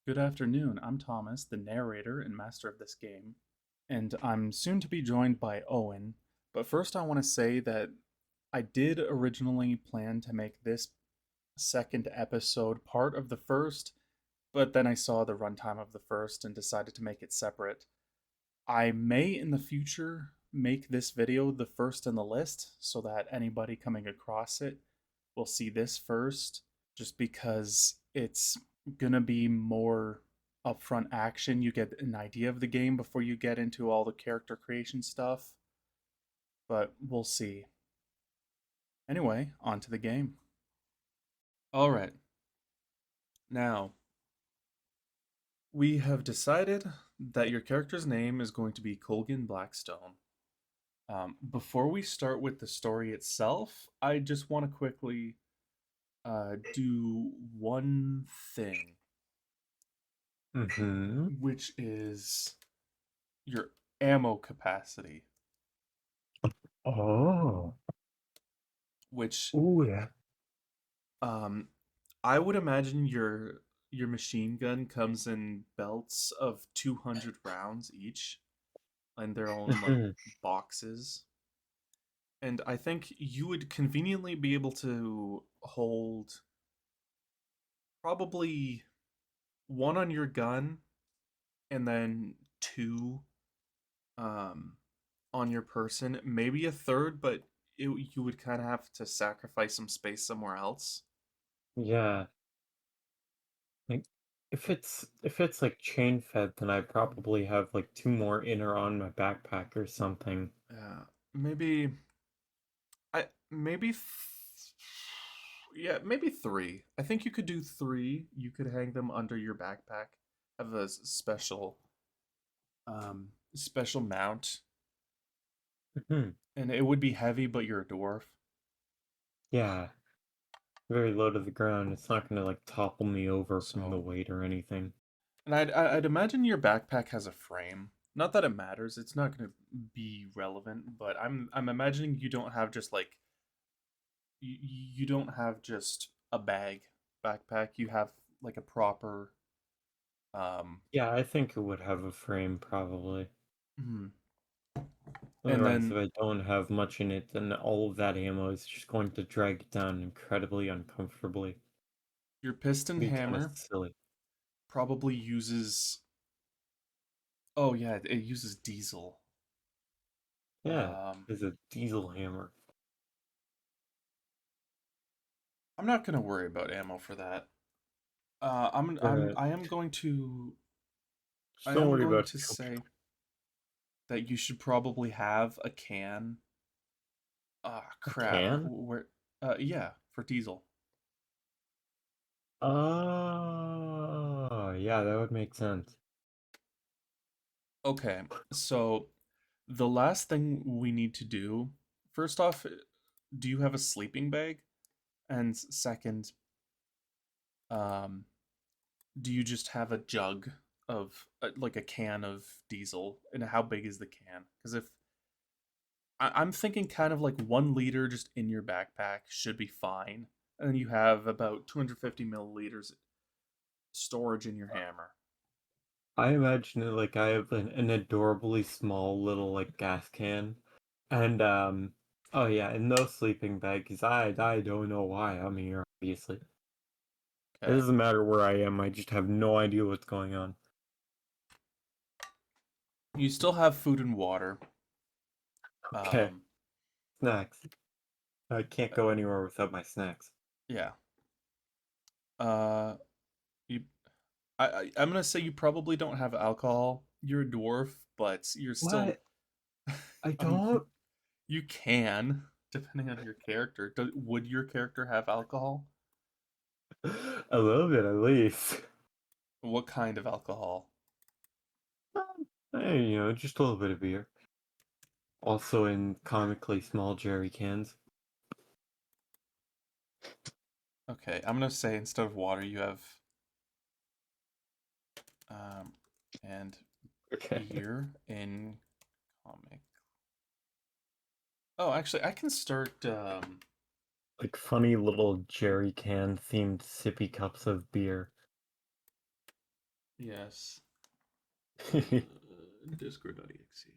Good afternoon. I'm Thomas, the narrator and master of this game, and I'm soon to be joined by Owen. But first, I want to say that I did originally plan to make this second episode part of the first, but then I saw the runtime of the first and decided to make it separate. I may in the future make this video the first in the list so that anybody coming across it will see this first, just because it's gonna be more upfront action. You get an idea of the game before you get into all the character creation stuff, but we'll see. Anyway, on to the game. All right, now we have decided that your character's name is going to be Colgan Blackstone. Before we start with the story itself, I just want to quickly do one thing, Mm-hmm. which is your ammo capacity, Oh. which Oh yeah. um, I would imagine your machine gun comes in belts of 200 rounds each, and they're all in like Mm-hmm. boxes. And I think you would conveniently be able to hold probably one on your gun and then two um on your person, maybe a third, but you would kind of have to sacrifice some space somewhere else. Yeah. Like if it's like chain fed, then I probably have like two more in or on my backpack or something. Yeah, maybe maybe yeah, maybe three. I think you could do three. You could hang them under your backpack. Have a special mount, Hmm. and it would be heavy, but you're a dwarf. Yeah. Very low to the ground. It's not gonna like topple me over from the So, weight or anything. and I'd imagine your backpack has a frame. Not that it matters. It's not going to be relevant, but I'm imagining you don't have just like you don't have just a bag backpack. You have like a proper um Yeah, I think it would have a frame probably. mhm. And Otherwise, if then I don't have much in it, then all of that ammo is just going to drag it down incredibly uncomfortably. your piston Be kind of hammer silly. probably uses, oh yeah, it uses diesel. Yeah, Um it's a diesel hammer. I'm not going to worry about ammo for that. Alright. I am going to Just I don't am worry going about to pew say pew. that you should probably have a can. Ah, A crap. can? Where yeah, for diesel. Oh, yeah, that would make sense. Okay. So the last thing we need to do, first off, do you have a sleeping bag? And second, um do you just have a jug of like a can of diesel? And how big is the can? Because if I'm thinking kind of like 1 liter just in your backpack should be fine. And then you have about 250 milliliters storage in your hammer. I imagine it like I have an adorably small little like gas can. And oh yeah, and no sleeping bag because I don't know why I'm here, obviously. It Okay. doesn't matter where I am, I just have no idea what's going on. You still have food and water. Okay, Um, snacks. I can't go anywhere without my snacks. yeah. Uh, you, I'm gonna say you probably don't have alcohol. You're a dwarf, but you're still. What? I I mean, don't? you can, depending on your character. Would your character have alcohol? A little bit at least. What kind of alcohol? Hey, just a little bit of beer. Also in comically small jerry cans. Okay, I'm gonna say instead of water, you have um, and Okay. beer in comic. Oh, actually, I can start. Like funny little jerry can themed sippy cups of beer. Yes. Discord.exe.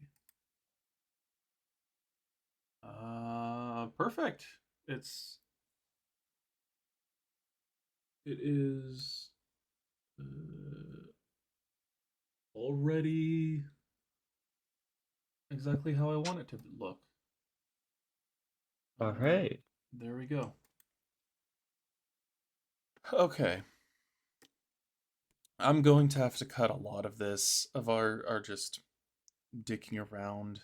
Perfect. It's it is already exactly how I want it to look. All Uh, right. there we go. Okay, I'm going to have to cut a lot of this of our just dicking around,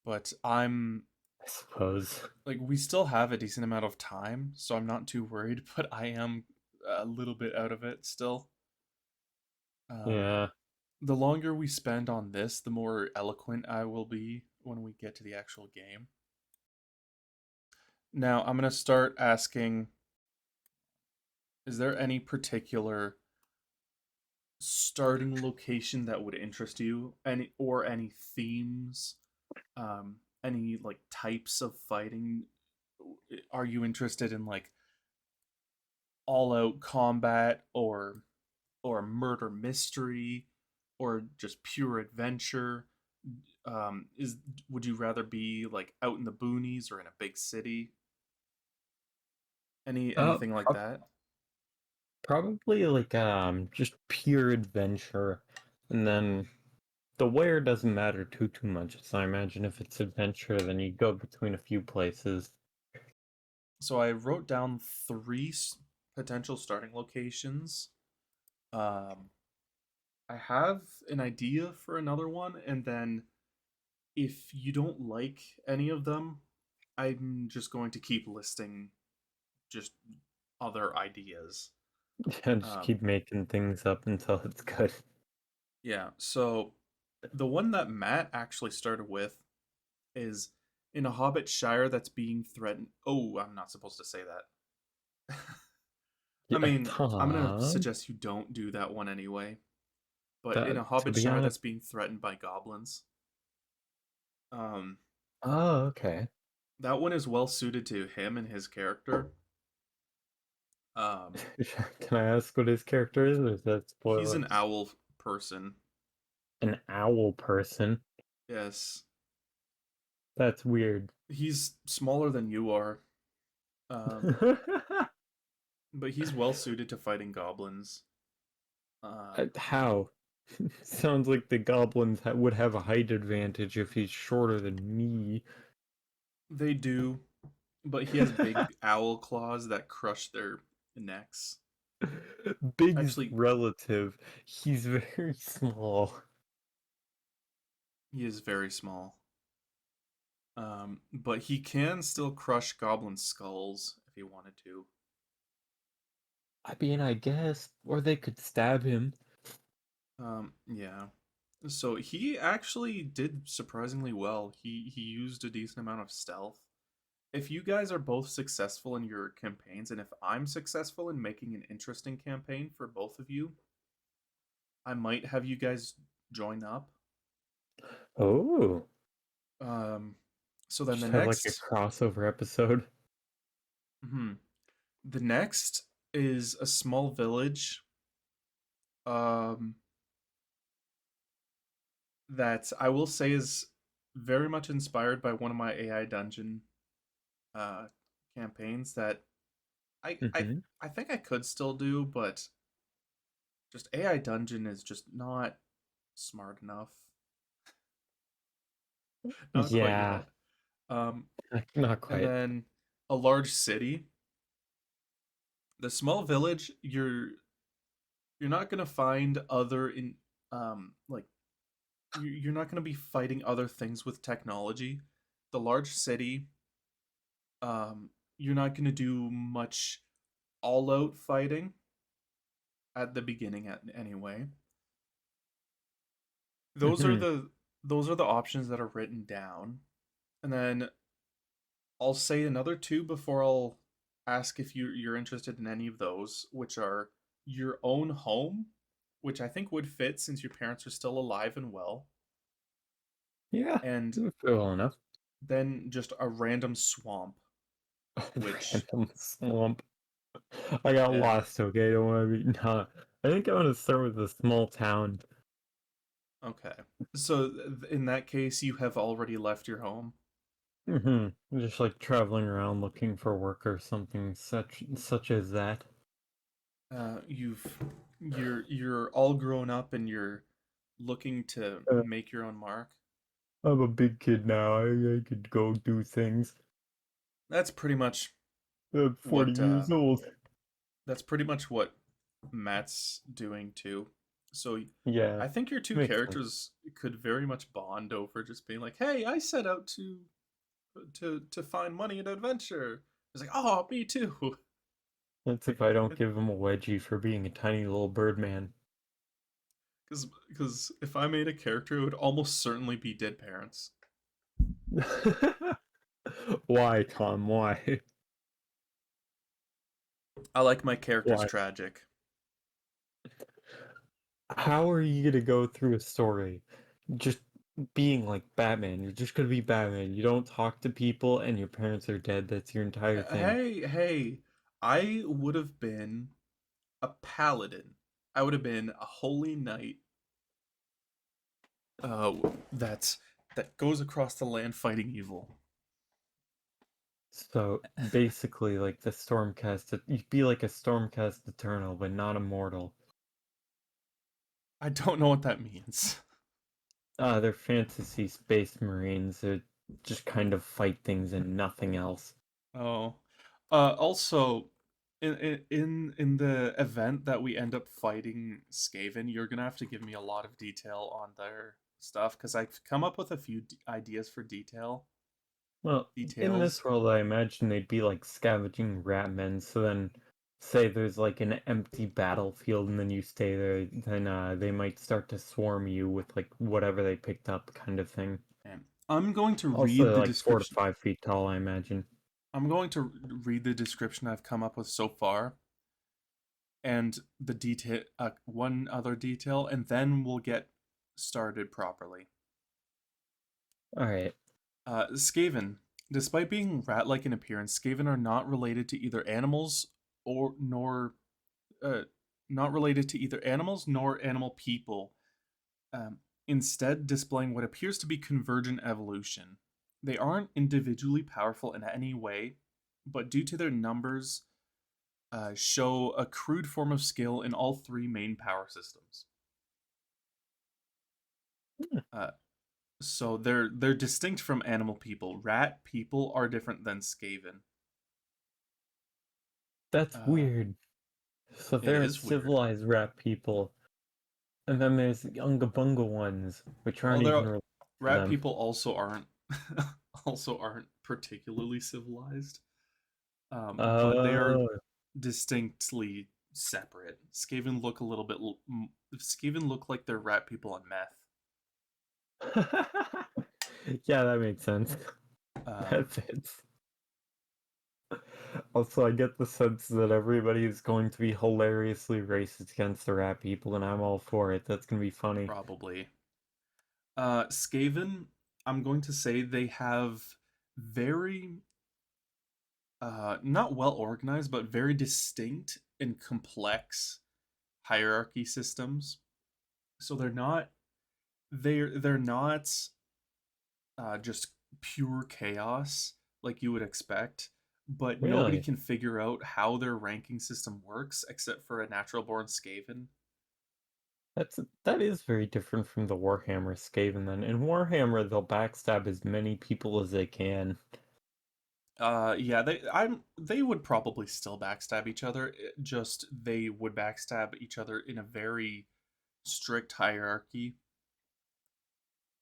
but I'm I suppose. like we still have a decent amount of time, so I'm not too worried. But I am a little bit out of it still. Um, Yeah. the longer we spend on this, the more eloquent I will be when we get to the actual game. Now, I'm going to start asking, is there any particular starting location that would interest you? Any themes? Any like types of fighting? Are you interested in like all out combat or murder mystery or just pure adventure? Is Would you rather be like out in the boonies or in a big city? Uh, Anything like pro- that? Probably like just pure adventure, and then the where doesn't matter too much. So I imagine if it's adventure, then you go between a few places. So I wrote down three potential starting locations. Um, I have an idea for another one, and then if you don't like any of them, I'm just going to keep listing just other ideas. And just Um, keep making things up until it's good. yeah, so the one that Matt actually started with is in a Hobbit Shire that's being threatened. Oh, I'm not supposed to say that. I Yeah, mean, I'm gonna Tom. suggest you don't do that one anyway. But in That a to Hobbit be Shire honest. that's being threatened by goblins, um, Oh, okay. that one is well suited to him and his character. Um, Can I ask what his character is, or is that he's an spoilers? owl person. An owl person. Yes, That's weird. he's smaller than you are, um, but he's well suited to fighting goblins. How? Sounds like the goblins would have a height advantage if he's shorter than me. They do, but he has big owl claws that crush their necks. Big is Actually, relative. He's very small. he is very small. But he can still crush goblin skulls if he wanted to. I mean, I guess, or they could stab him. Yeah. So he actually did surprisingly well. He used a decent amount of stealth. If you guys are both successful in your campaigns, and if I'm successful in making an interesting campaign for both of you, I might have you guys join up. Oh, Um, so then just have like a crossover episode. hmm, the next is a small village. Um, that I will say is very much inspired by one of my AI dungeon uh campaigns that I I Hmm. I think I could still do, but just AI dungeon is just not smart enough. Not quite Yeah, yet. Um, not and quite. then a large city. The small village, you're not gonna find other in like you're not gonna be fighting other things with technology. The large city, you're not gonna do much all out fighting at the beginning anyway. Those are Hmm. the those are the options that are written down. And then I'll say another two before I'll ask if you're interested in any of those, which are your own home, which I think would fit since your parents are still alive and well, Yeah, and fair enough. then just a random swamp, which Random slump. I got yeah, lost, okay? Don't want to be not. I think I want to start with a small town. Okay. So in that case, you have already left your home. Just like traveling around looking for work or something such as that. You've you're all grown up and you're looking to Uh, make your own mark. I'm a big kid now. I could go do things. That's pretty much I'm 40 what years old. Matt's doing too. So Yeah, I think your two makes sense. characters could very much bond over just being like, "Hey, I set out to find money and adventure." It's like, "Oh, me too." That's if I don't give him a wedgie for being a tiny little bird man. Because if I made a character, it would almost certainly be dead parents. Why, Tom? Why? I like my characters Why? tragic. How are you gonna go through a story just being like Batman? You're just gonna be Batman. You don't talk to people and your parents are dead. That's your entire thing. Hey, I would have been a paladin. I would have been a holy knight. Uh, that's that goes across the land fighting evil. So basically, like the Stormcast, you'd be like a Stormcast Eternal, but not immortal. I don't know what that means. They're fantasy space marines. They just kind of fight things and nothing else. Oh, also, in the event that we end up fighting Skaven, you're gonna have to give me a lot of detail on their stuff because I've come up with a few ideas for Well, in details. this world, I imagine they'd be like scavenging rat men. So then, say there's like an empty battlefield, and then you stay there, then they might start to swarm you with like whatever they picked up, kind of thing. And I'm going to Also, read they're the like four to description. five feet tall, I imagine. I'm going to read the description I've come up with so far, and the detail, one other detail, and then we'll get started properly. All right. Skaven. Despite being rat-like in appearance, Skaven are not related to either animals or nor uh, not related to either animals nor animal people. Um, Instead, displaying what appears to be convergent evolution. They aren't individually powerful in any way, but due to their numbers, show a crude form of skill in all three main power systems. Uh, so they're distinct from animal people. Rat people are different than Skaven. That's Uh, weird. So it there are is weird. civilized rat people, and then there's the Unga Bunga ones, which Well, aren't there even are, related to rat them. people also aren't also aren't particularly civilized, but they are Oh. distinctly separate. Skaven look a little bit. Skaven look like they're rat people on meth. Yeah, that makes sense. Um, That fits. Also, I get the sense that everybody is going to be hilariously racist against the rat people, and I'm all for it. That's gonna be funny. Probably. Skaven, I'm going to say they have very not well organized, but very distinct and complex hierarchy systems. So they're not just pure chaos like you would expect, but nobody Really? can figure out how their ranking system works except for a natural born Skaven. That is very different from the Warhammer Skaven then. In Warhammer, they'll backstab as many people as they can. Yeah, they would probably still backstab each other. Just they would backstab each other in a very strict hierarchy.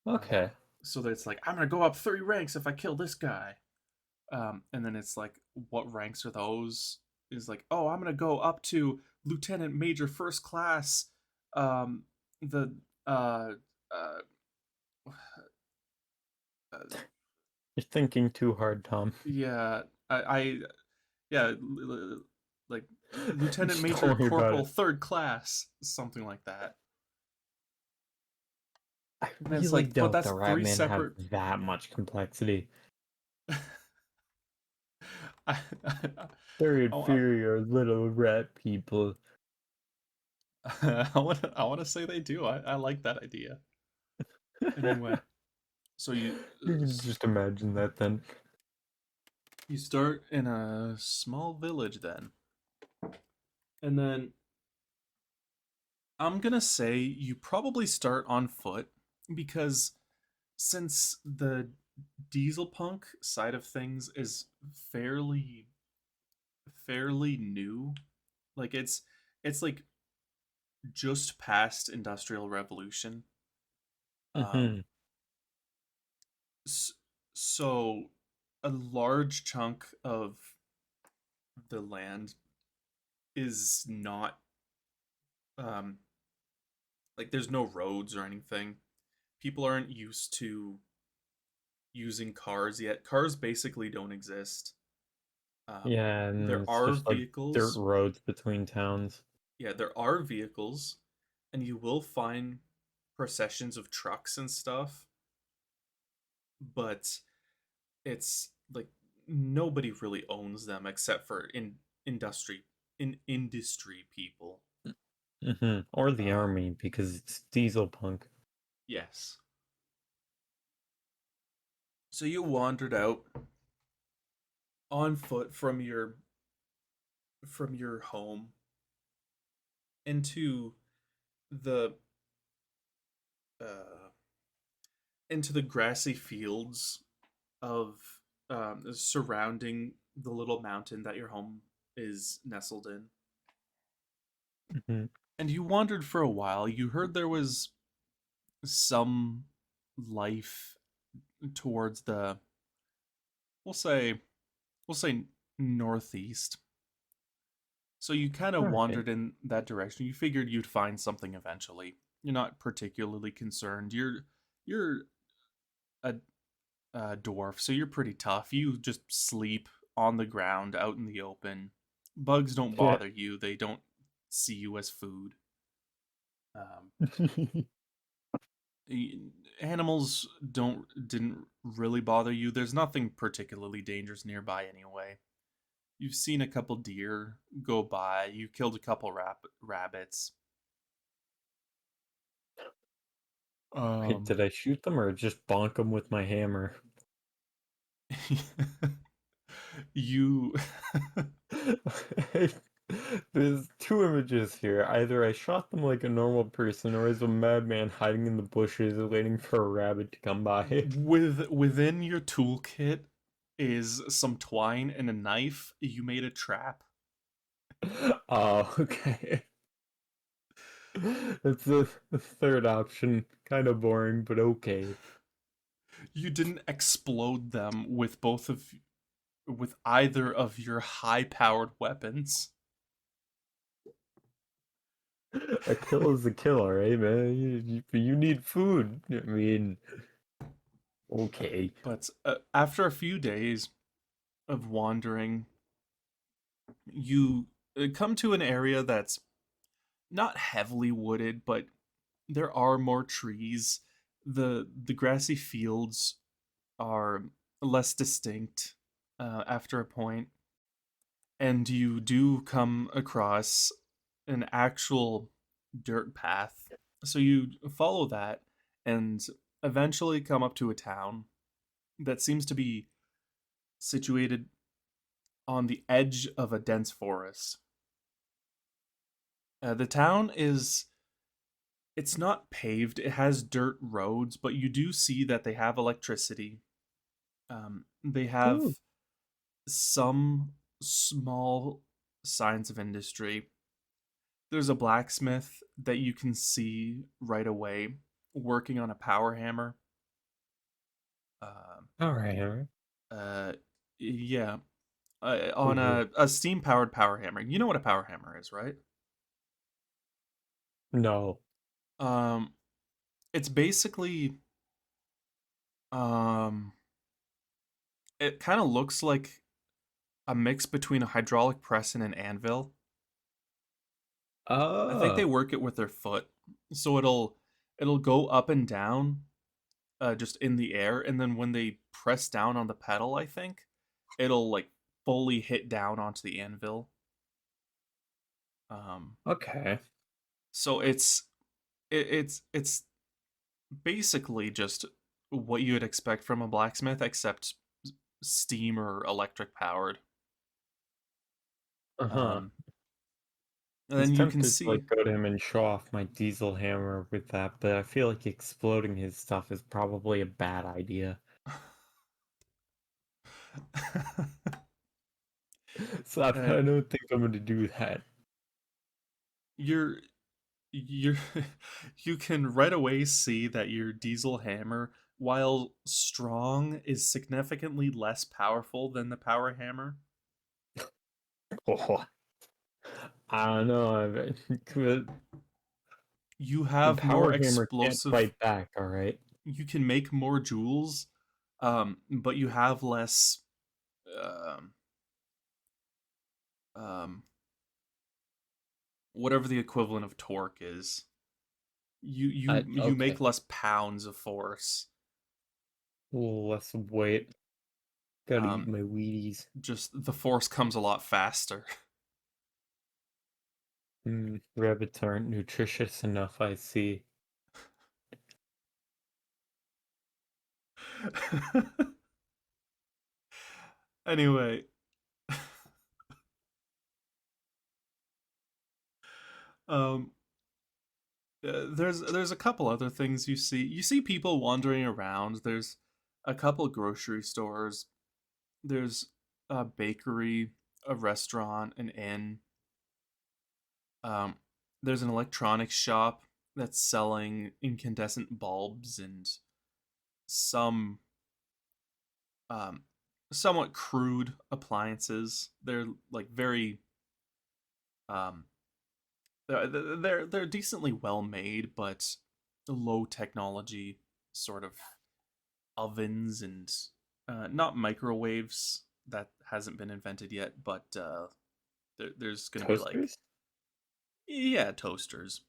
Okay. So that it's like I'm gonna go up 3 ranks if I kill this guy. And then it's like, what ranks are those? Is like, oh, I'm gonna go up to lieutenant major first class. Um, the uh, uh, uh You're thinking too hard, Tom. yeah, I yeah, like lieutenant Just major don't worry about corporal it. third class, something like that. I And it's really like, but doubt that's the three Ratmen have separate. that much complexity. I, They're oh, inferior little rat people. I want to say they do. I like that idea. Anyway, so You can just imagine that then. you start in a small village then, and then I'm gonna say you probably start on foot because since the Dieselpunk side of things is fairly fairly new, like it's like just past Industrial Revolution. Um, Hmm. so a large chunk of the land is not um like there's no roads or anything. People aren't used to using cars yet. Cars basically don't exist. Yeah, and There it's are just like dirt vehicles. roads between towns. Yeah, there are vehicles, and you will find processions of trucks and stuff, but it's like nobody really owns them except for industry industry people. Or the Um, army because it's Dieselpunk. yes. So you wandered out on foot from your home into the uh, into the grassy fields of surrounding the little mountain that your home is nestled in. Hmm. And you wandered for a while. You heard there was some life towards the we'll say we'll say northeast. So you kind of All right. wandered in that direction. You figured you'd find something eventually. You're not particularly concerned. You're a, a dwarf, so you're pretty tough. You just sleep on the ground out in the open. Bugs don't Yeah. bother you. They don't see you as food. Um, Animals didn't really bother you. There's nothing particularly dangerous nearby anyway. You've seen a couple deer go by. You killed a couple rabbits. Wait, Um, did I shoot them or just bonk them with my hammer? you There's two images here. Either I shot them like a normal person, or as a madman hiding in the bushes waiting for a rabbit to come by. within your toolkit is some twine and a knife. You made a trap. Oh, okay. That's the third option. Kind of boring, but okay. You didn't explode them with either of your high-powered weapons. A kill is a kill, alright, man. You need food. I mean, okay. But after a few days of wandering, you come to an area that's not heavily wooded, but there are more trees. The grassy fields are less distinct after a point, and you do come across an actual dirt path. So you follow that and eventually come up to a town that seems to be situated on the edge of a dense forest. The town is it's not paved, it has dirt roads, but you do see that they have electricity. They have Ooh, some small signs of industry. There's a blacksmith that you can see right away working on a power hammer. Um alright. uh, yeah, on Cool. a steam powered power hammer. You know what a power hammer is, right? No. Um, it's basically um, it kind of looks like a mix between a hydraulic press and an anvil. I think they Oh, work it with their foot, so it'll go up and down, just in the air, and then when they press down on the pedal, I think it'll like fully hit down onto the anvil. Um, okay. So it's basically just what you would expect from a blacksmith, except steam or electric powered. Uh-huh. Um, and I was then you can tempted to see. like go to him and show off my diesel hammer with that, but I feel like exploding his stuff is probably a bad idea. So uh, I don't think I'm gonna do that. you're you're you can right away see that your diesel hammer, while strong, is significantly less powerful than the power hammer. Oh, I don't know. You The have more power hammer can't explosive. fight back, all right? You can make more joules, but you have less. Um, um, Whatever the equivalent of torque is. You make Okay. less pounds of force. A little less weight. Gotta eat Um, my Wheaties. just the force comes a lot faster. Rabbits aren't nutritious enough, I see. Anyway, um, there's a couple other things you see. You see people wandering around. There's a couple grocery stores. There's a bakery, a restaurant, an inn. Um, there's an electronics shop that's selling incandescent bulbs and some um, somewhat crude appliances. They're like very um, they're decently well made, but low technology sort of ovens and not microwaves. That hasn't been invented yet, but there's going to be like, Toasters? yeah, toasters.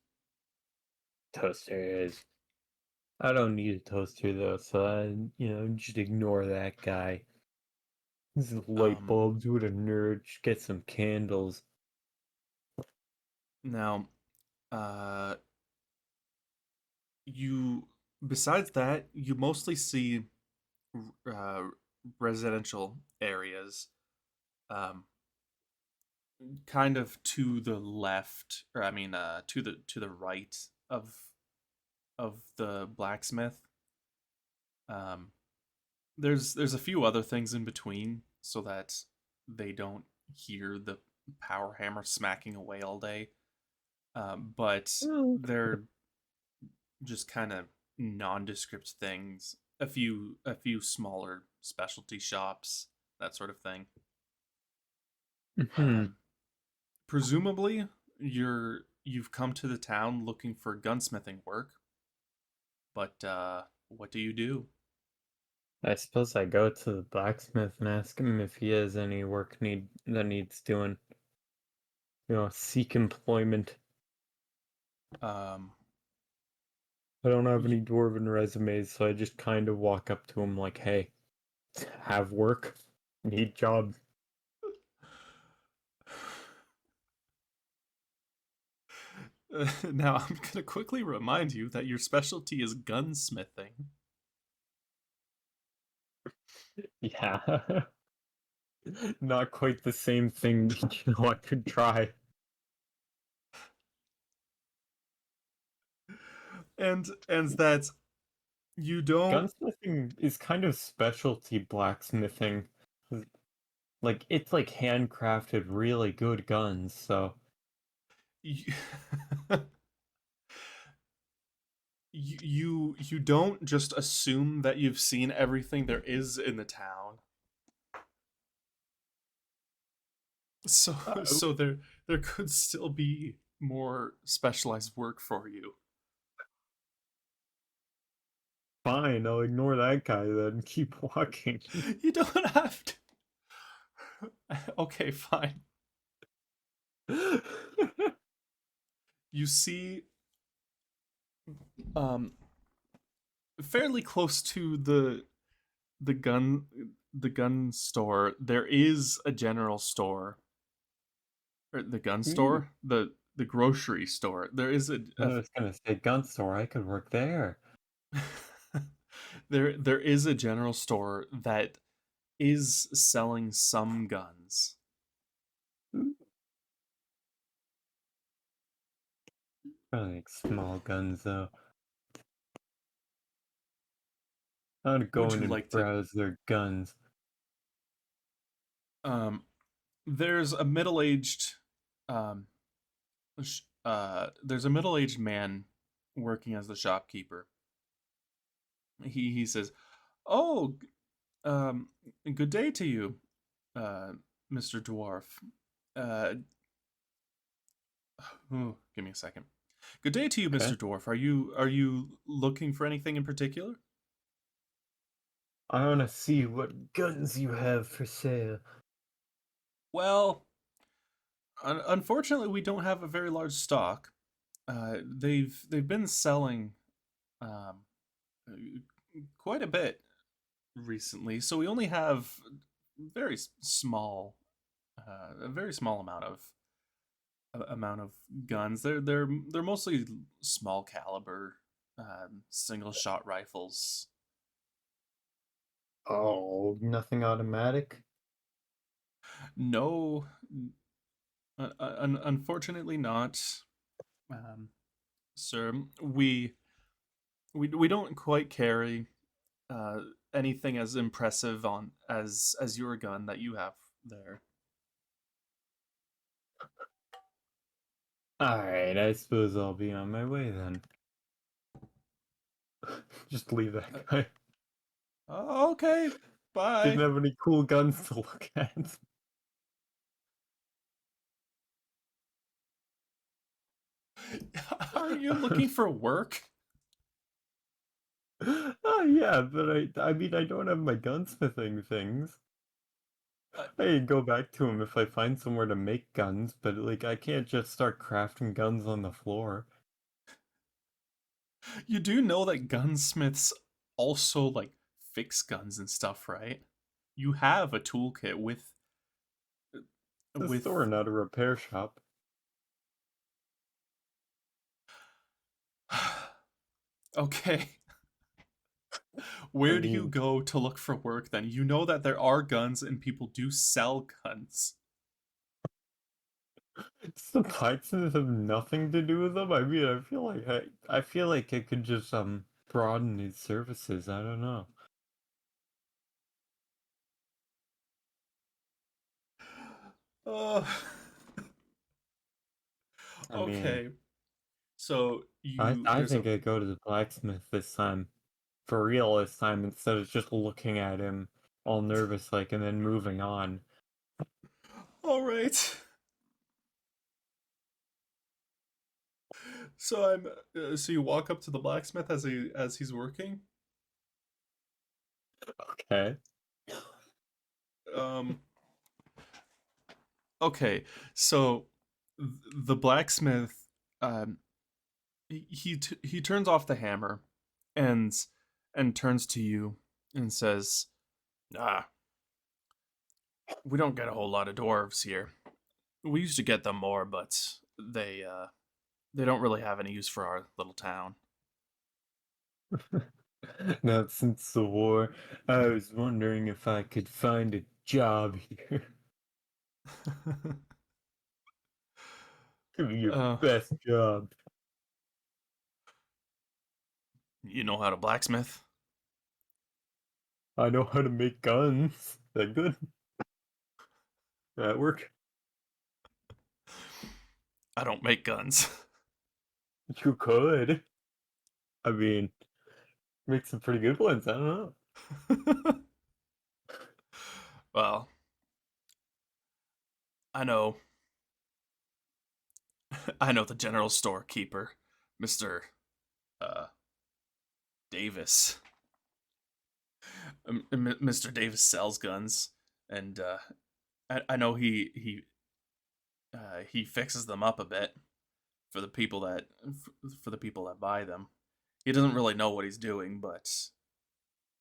Toasters. I don't need a toaster though, so just ignore that guy. These light Um, bulbs, what a nerd. Just get some candles. Now, uh, you besides that, you mostly see uh, residential areas, um, kind of to the left, or I mean, to the right of the blacksmith. Um, there's a few other things in between so that they don't hear the power hammer smacking away all day. But Oh, they're just kind of nondescript things. A few smaller specialty shops, that sort of thing. okay. Um, Presumably, you've come to the town looking for gunsmithing work, but what do you do? I suppose I go to the blacksmith and ask him if he has any work that needs doing. Seek employment. Um, I don't have y- any dwarven resumes, so I just kind of walk up to him like, "Hey, have work? Need job?" Now, I'm going to quickly remind you that your specialty is gunsmithing. Yeah. Not quite the same thing, but I could try. And that you don't. Gunsmithing is kind of specialty blacksmithing. Like it's like handcrafted really good guns, so You, you don't just assume that you've seen everything there is in the town. So uh, so there could still be more specialized work for you. fine, I'll ignore that guy then and keep walking. You don't have to. Okay, fine. You see, um, fairly close to the gun the gun store, there is a general store, or the gun Ooh, store. The the grocery store. There is I was gonna say gun store. I could work there. there is a general store that is selling some guns. Probably like small guns though. I'd go Would in you and like to browse their guns. um there's a middle-aged um there's a middle-aged man working as the shopkeeper. He says, "Oh, um good day to you, uh Mr. Dwarf. Uh give me a second. Good day to you, Mr. Okay. Dwarf. Are you looking for anything in particular?" I wanna see what guns you have for sale. Well, unfortunately, we don't have a very large stock. They've been selling um, quite a bit recently, so we only have very small, a very small amount of guns. They're mostly small caliber, single shot rifles. Oh, nothing automatic? No, unfortunately not, um, sir. We don't quite carry uh, anything as impressive on as your gun that you have there. Alright, I suppose I'll be on my way then. Just leave that Uh, guy. okay, Didn't bye. have any cool guns to look at. Are you looking for work? Oh yeah, but I mean I don't have my gunsmithing things. Uh, I can go back to him if I find somewhere to make guns, but like I can't just start crafting guns on the floor. you do know that gunsmiths also like fix guns and stuff, right? You have a toolkit It's a store, with. not a repair shop. Okay. I Where do you mean, go to look for work then? You know that there are guns and people do sell guns. does the blacksmith have nothing to do with them? I mean, I feel like it could just broaden his services. I don't know. Uh, I mean, okay. So I there's a. think I go to the blacksmith this time. For real this time instead of just looking at him all nervous like and then moving on. All right. So so you walk up to the blacksmith as he's working. Okay. Um okay. So the blacksmith um he turns off the hammer and turns to you and says, "Ah, we don't get a whole lot of dwarves here. We used to get them more, but they don't really have any use for our little town." Now since the war, I was wondering if I could find a job here. Give me your uh best job. you know how to blacksmith? I know how to make guns. That good? That work? I don't make guns. You could. I mean, make some pretty good ones. I don't know. Well, I know I know the general storekeeper, Mr. Uh, Davis. Mr. Davis sells guns, and I know he fixes them up a bit for the people that for the people that buy them. He doesn't really know what he's doing, but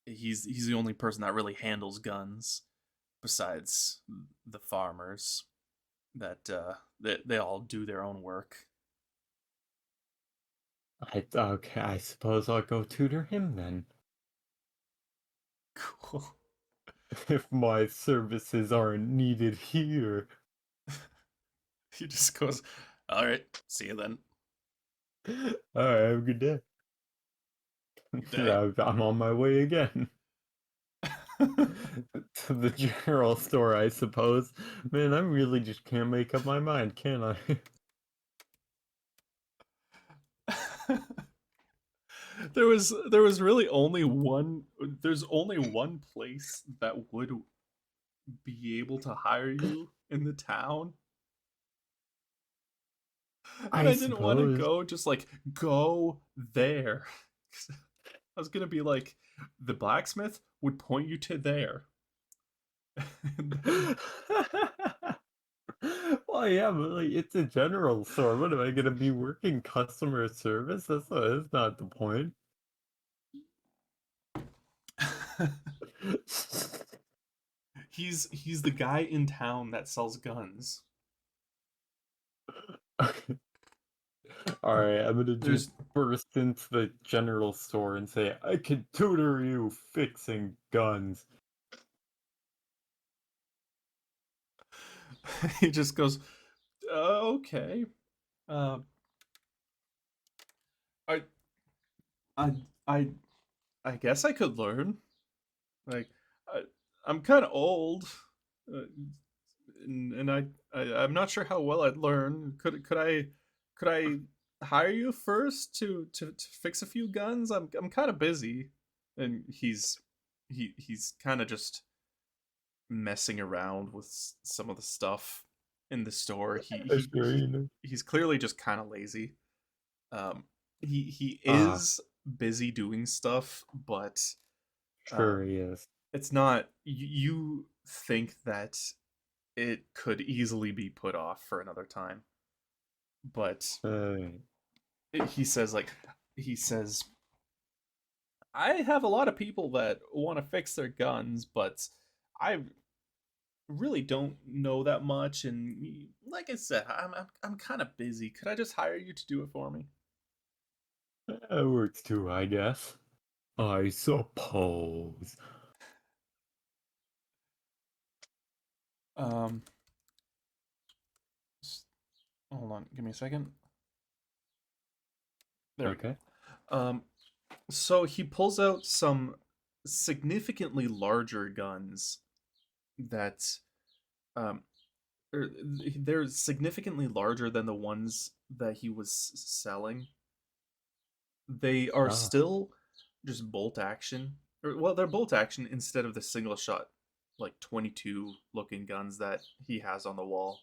he's the only person that really handles guns besides the farmers that they all do their own work. Okay, I suppose I'll go tutor him then. Cool. If my services aren't needed here. He just goes, "All right, see you then. Alright, have a good day. Good day." I'm on my way again. To the general store, I suppose. Man, I really just can't make up my mind, can I? There was really only one. There's only one place that would be able to hire you in the town, and I I didn't want to suppose. go. Just like go there. I was gonna be like, the blacksmith would point you to there, and then Well, yeah, but like it's a general store. What am I gonna be working customer service? That's not the point. he's the guy in town that sells guns. All right, I'm gonna just There's burst into the general store and say, I can tutor you fixing guns. he just goes, okay. Uh, I I I I guess I could learn. Like, I, I'm kind of old, uh, and I'm not sure how well I'd learn. Could I hire you first to fix a few guns? I'm kind of busy, and he's kind of just messing around with some of the stuff in the store. Sure, you know. He's clearly just kind of lazy. Um, he Ah, is busy doing stuff, but sure um, he is. it's not. You think that it could easily be put off for another time, but Uh, he says, I have a lot of people that want to fix their guns, but I really don't know that much, and like I said, I'm kind of busy. Could I just hire you to do it for me? that works too, I guess. I suppose. Um, hold on, give me a second. There we go. Okay. So he pulls out some significantly larger guns that um, er, they're significantly larger than the ones that he was selling. They are Ah, still just bolt action. Well, they're bolt action instead of the single shot, like 22 looking guns that he has on the wall.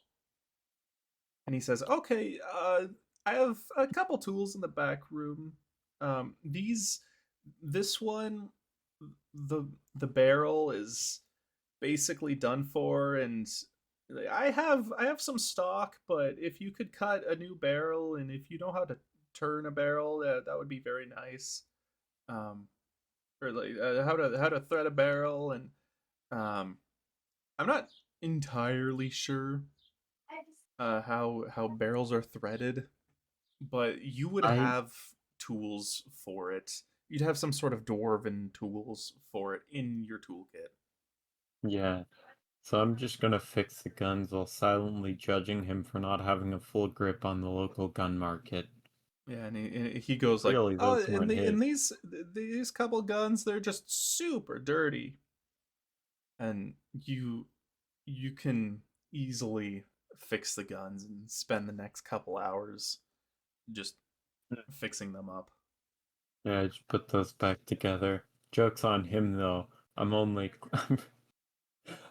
And he says, "Okay, I have a couple tools in the back room. This one, the the barrel is basically done for, and I have some stock. But if you could cut a new barrel, and if you know how to turn a barrel, that would be very nice. Um, or like how to thread a barrel, and um, I'm not entirely sure how barrels are threaded, but you would I have tools for it. You'd have some sort of dwarven tools for it in your toolkit. yeah. So I'm just gonna fix the guns while silently judging him for not having a full grip on the local gun market. Yeah, and he goes like, Clearly, "Oh, those and weren't the and his. these couple guns, they're just super dirty, and you can easily fix the guns and spend the next couple hours just fixing them up." Yeah, I just put those back together. Joke's on him, though. I'm only, I'm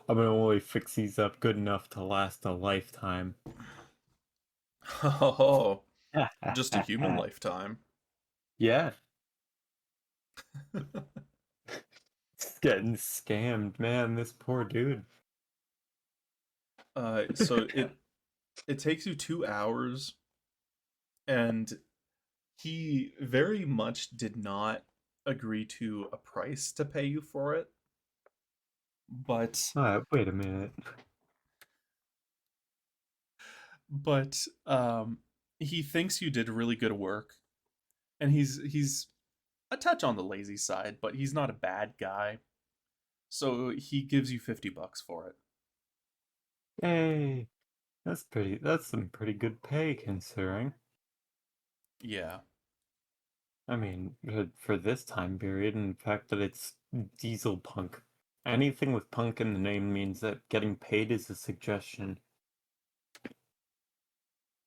gonna only fix these up good enough to last a lifetime. Oh, just a human lifetime. Yeah, it's getting scammed, man. This poor dude. So it takes you 2 hours, and he very much did not agree to a price to pay you for it, but Alright, wait a minute. but he thinks you did really good work, and he's a touch on the lazy side, but he's not a bad guy. So he gives you $50 for it. Hey, that's some pretty good pay considering. Yeah. I mean, for this time period, and the fact that it's Dieselpunk. Anything with punk in the name means that getting paid is a suggestion.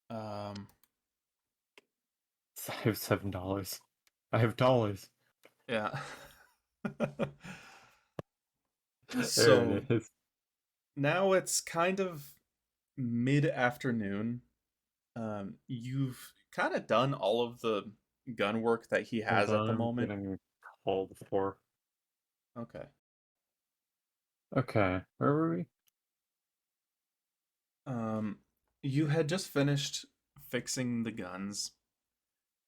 Um. I have $7. I have dollars. Yeah. There So it is. now it's kind of mid-afternoon. You've kind of done all of the gun work that he Hold has at the on, I'm moment. getting called for. Okay. Okay, where were we? Um, you had just finished fixing the guns,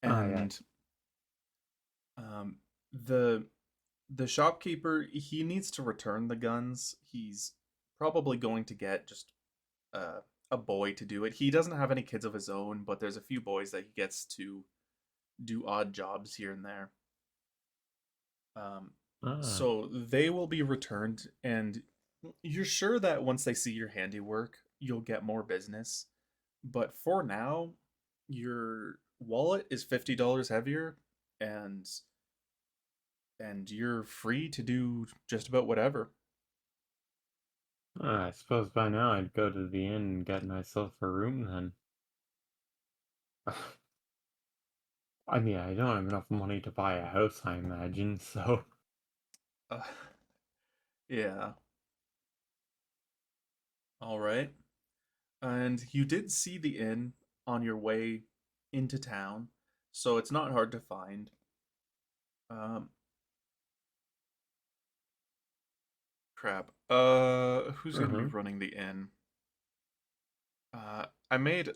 Ah, yeah. and um, the the shopkeeper, he needs to return the guns. He's probably going to get just uh, a boy to do it. He doesn't have any kids of his own, but there's a few boys that he gets to do odd jobs here and there. Um, Ah, so they will be returned, and you're sure that once they see your handiwork, you'll get more business. But for now, your wallet is $50 heavier, and you're free to do just about whatever. I suppose by now I'd go to the inn and get myself a room then. I mean, I don't have enough money to buy a house, I imagine, so. Uh, yeah. All right. And you did see the inn on your way into town, so it's not hard to find. Um, Crap. Who's gonna be Uh-huh. running the inn? I made.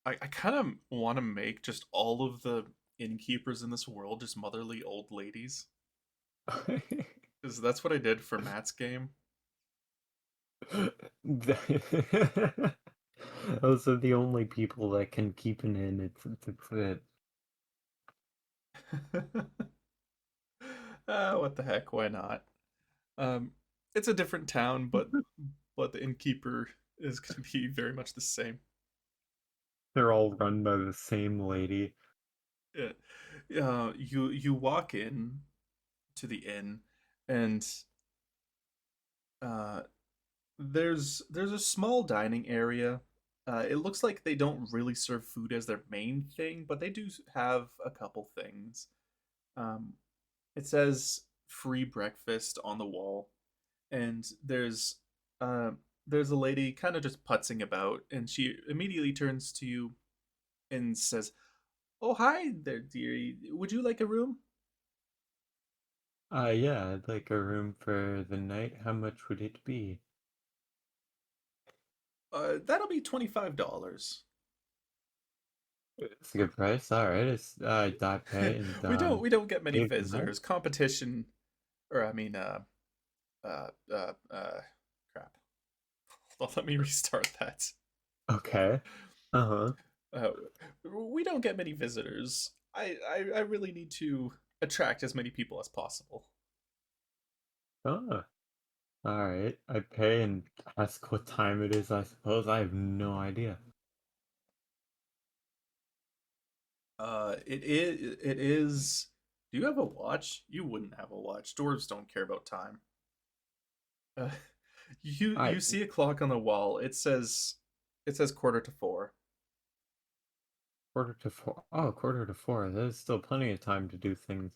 I kind of want to make just all of the innkeepers in this world just motherly old ladies, because that's what I did for Matt's game. Those are the only people that can keep an inn. It's it. What the heck? Why not? Um, it's a different town, but the innkeeper is going to be very much the same. They're all run by the same lady. Yeah. You walk in to the inn, and uh, there's a small dining area. It looks like they don't really serve food as their main thing, but they do have a couple things. Um, it says free breakfast on the wall, and uh, there's a lady kind of just putzing about, and she immediately turns to you and says, "Oh, hi there, dearie. Would you like a room?" Yeah, I'd like a room for the night. How much would it be? That'll be $25. It's a good price. All right, it's I pay and We don't get many save the night. visitors. Competition, or I mean, uh, uh, uh, crap. Let me restart that. Okay. Uh-huh. Uh, we don't get many visitors. I really need to attract as many people as possible. Oh, all right. I pay and ask what time it is, I suppose. I have no idea. It is. It is. Do you have a watch? You wouldn't have a watch. Dwarves don't care about time. Uh, you I see a clock on the wall. It says quarter to four. quarter to four. Oh, quarter to four. There's still plenty of time to do things.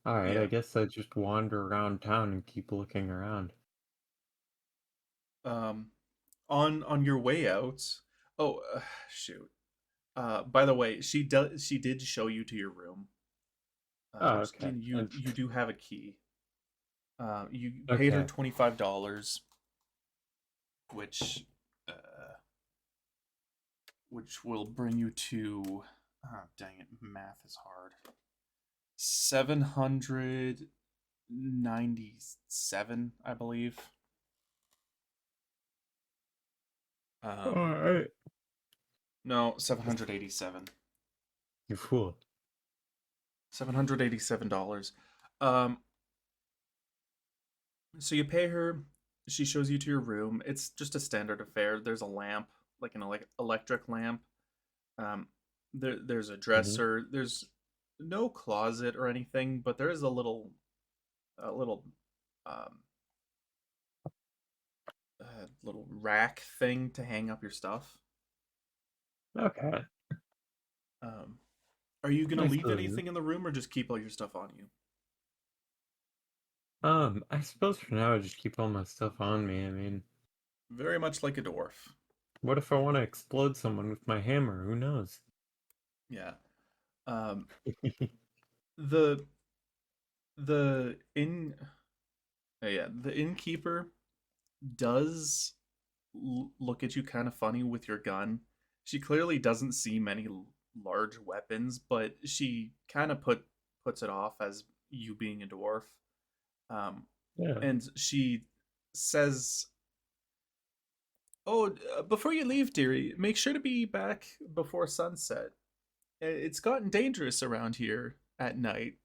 All right, I Yeah. guess I just wander around town and keep looking around. Um, on your way out. Oh, shoot. By the way, she did show you to your room. Oh, okay. And you do have a key. You paid her Okay. $25, which which will bring you to. Oh, dang it, math is hard. 797, I believe. All Um, right. No, 787. You fool. $787. Um, so you pay her. She shows you to your room. It's just a standard affair. There's a lamp, like an electric lamp. Um, there's a Hmm. dresser. There's no closet or anything, but there is a little um, little rack thing to hang up your stuff. Okay. Um, are you gonna Nice leave little room. anything in the room or just keep all your stuff on you? I suppose for now I just keep all my stuff on me. I mean, Very much like a dwarf. what if I want to explode someone with my hammer? Who knows? Yeah. Um, the the inn, yeah, the innkeeper does look at you kind of funny with your gun. She clearly doesn't see many large weapons, but she kind of puts it off as you being a dwarf. Um, Yeah. and she says, "Oh, before you leave, dearie, make sure to be back before sunset. It's gotten dangerous around here at night."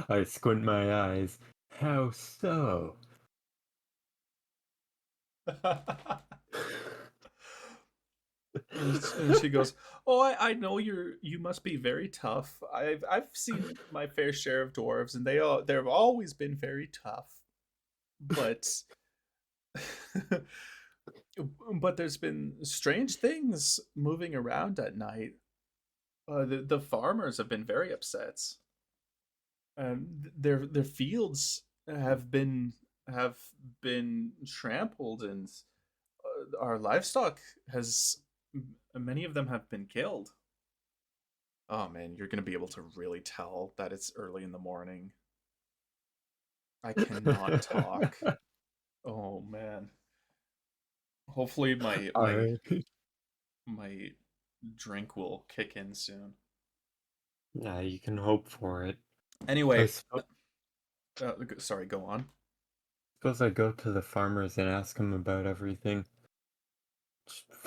I squint my eyes. How so? And she goes, "Oh, I know you must be very tough. I've seen my fair share of dwarves, and they've always been very tough. But but there's been strange things moving around at night. The farmers have been very upset. Their fields have been trampled, and our livestock has many of them have been killed." Oh man, you're gonna be able to really tell that it's early in the morning. I cannot talk. Oh man. Hopefully my my Alright. my drink will kick in soon. Yeah, you can hope for it. I Anyway, suppose, sorry, go on. I go to the farmers and ask them about everything.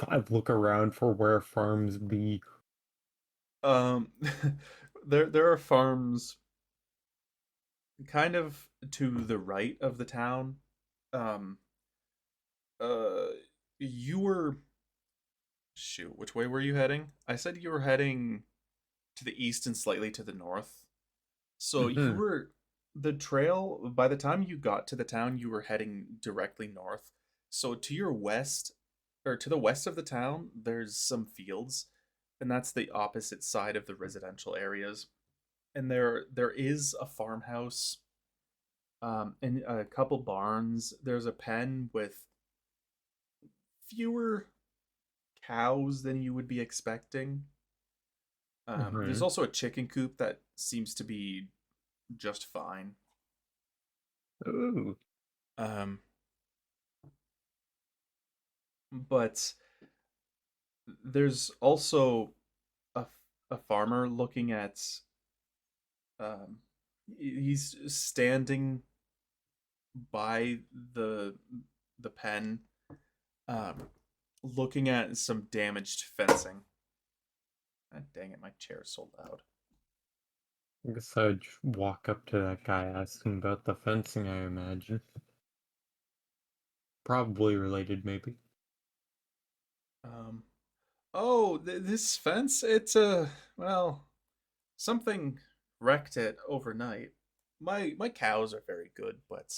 I look around for where farms be. Um, there are farms kind of to the right of the town. Um, uh, you were shoot, which way were you heading? I said you were heading to the east and slightly to the north. So you Hmm. were the trail, by the time you got to the town, you were heading directly north. So to your west, or to the west of the town, there's some fields, and that's the opposite side of the residential areas. And there is a farmhouse, and a couple barns. There's a pen with fewer cows than you would be expecting. There's Hmm. also a chicken coop that seems to be just fine. Ooh. Um, but there's also a, a farmer looking at um, he's standing by the pen, um, looking at some damaged fencing. God dang it, my chair's so loud. I guess I'd just walk up to that guy, ask him about the fencing, I imagine. Probably related, maybe. um, oh, this fence, it's well, something wrecked it overnight. My cows are very good, but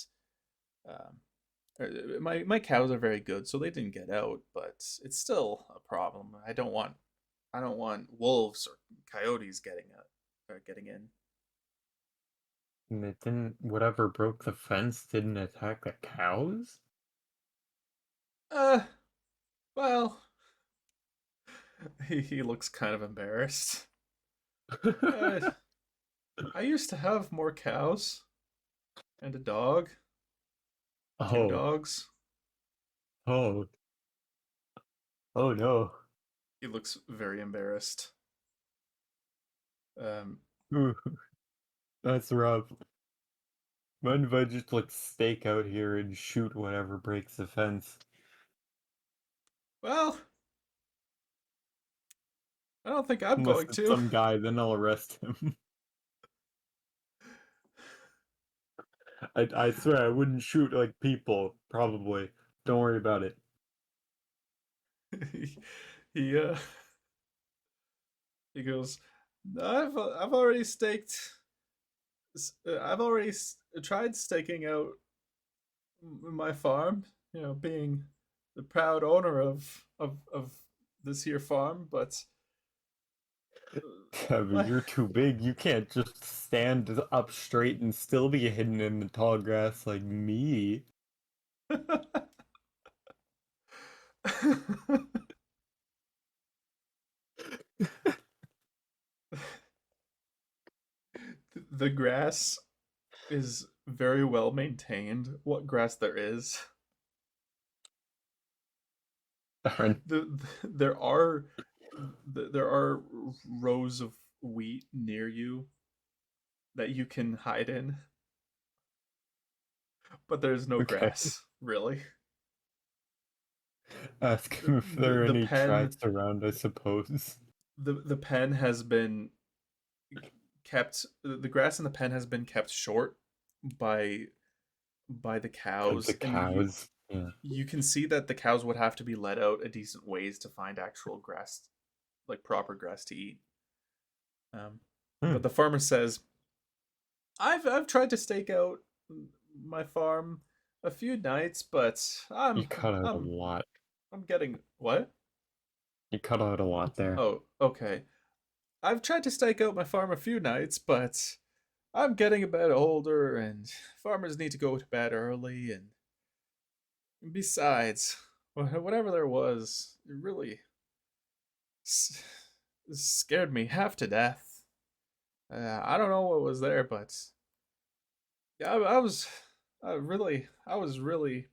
um, my cows are very good, so they didn't get out, but it's still a problem. I don't want wolves or coyotes getting in. And it didn't, whatever broke the fence didn't attack the cows? Uh, well, he looks kind of embarrassed. Uh, I used to have more cows and a dog, two Oh, dogs. oh, oh no. He looks very embarrassed. Um, Ooh, that's rough. Mind if I just like stake out here and shoot whatever breaks the fence? well, I don't think I'm Unless going it's to. some guy, then I'll arrest him. I swear I wouldn't shoot like people, probably. Don't worry about it. he he goes, I've already I've already tried staking out my farm, being the proud owner of this here farm, but Yeah, but my you're too big. You can't just stand up straight and still be hidden in the tall grass like me. the grass is very well maintained. What grass there is. Darn. There are there are rows of wheat near you that you can hide in, but there's no Okay. grass really. Ask The him if the, there are the any pen tracks around, I suppose. the pen has been kept. The grass in the pen has been kept short by the Because the cows, and cows. Yeah. you can see that the cows would have to be let out a decent ways to find actual grass, like proper grass to eat. Um, Hmm. but the farmer says, I've tried to stake out my farm a few nights, but You cut out a I'm lot. I'm getting what? You cut out a lot there. Oh, okay. I've tried to stake out my farm a few nights, but I'm getting a bit older, and farmers need to go to bed early. And besides, whatever there was, it really s- scared me half to death. I don't know what was there, but yeah, I was really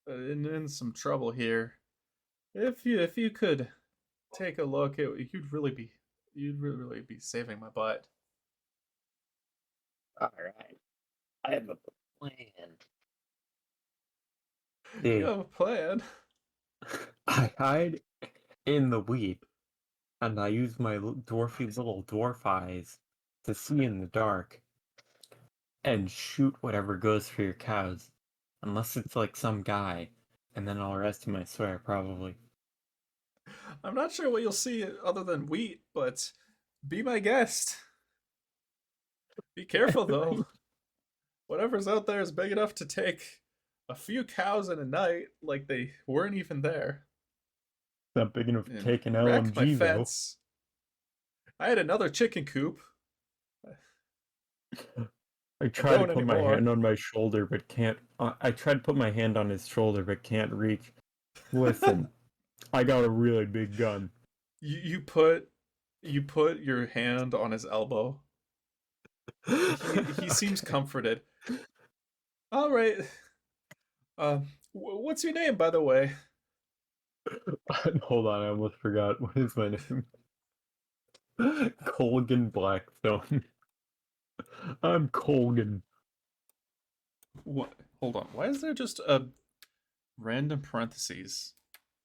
in some trouble here. If you could take a look, you'd really be saving my butt. Alright. I have a plan. You See, have a plan. I hide in the wheat, and I use my dwarfy little dwarf eyes to see in the dark and shoot whatever goes for your cows. Unless it's like some guy, and then I'll arrest him, I swear, probably. I'm not sure what you'll see other than wheat, but be my guest. Be careful though. Whatever's out there is big enough to take a few cows in a night, like they weren't even there, Not big enough to and take an wreck my LMG, though. fence. I had another chicken coop. I I try to don't put my anymore. hand on my shoulder, but can't. I try to put my hand on his shoulder, but can't reach. Listen, I got a really big gun. You put your hand on his elbow. He seems comforted. All right. What's your name, by the way? Hold on, I almost forgot. What is my name? Colgan Blackstone. I'm Colgan. What? Hold on. Why is there just a random parentheses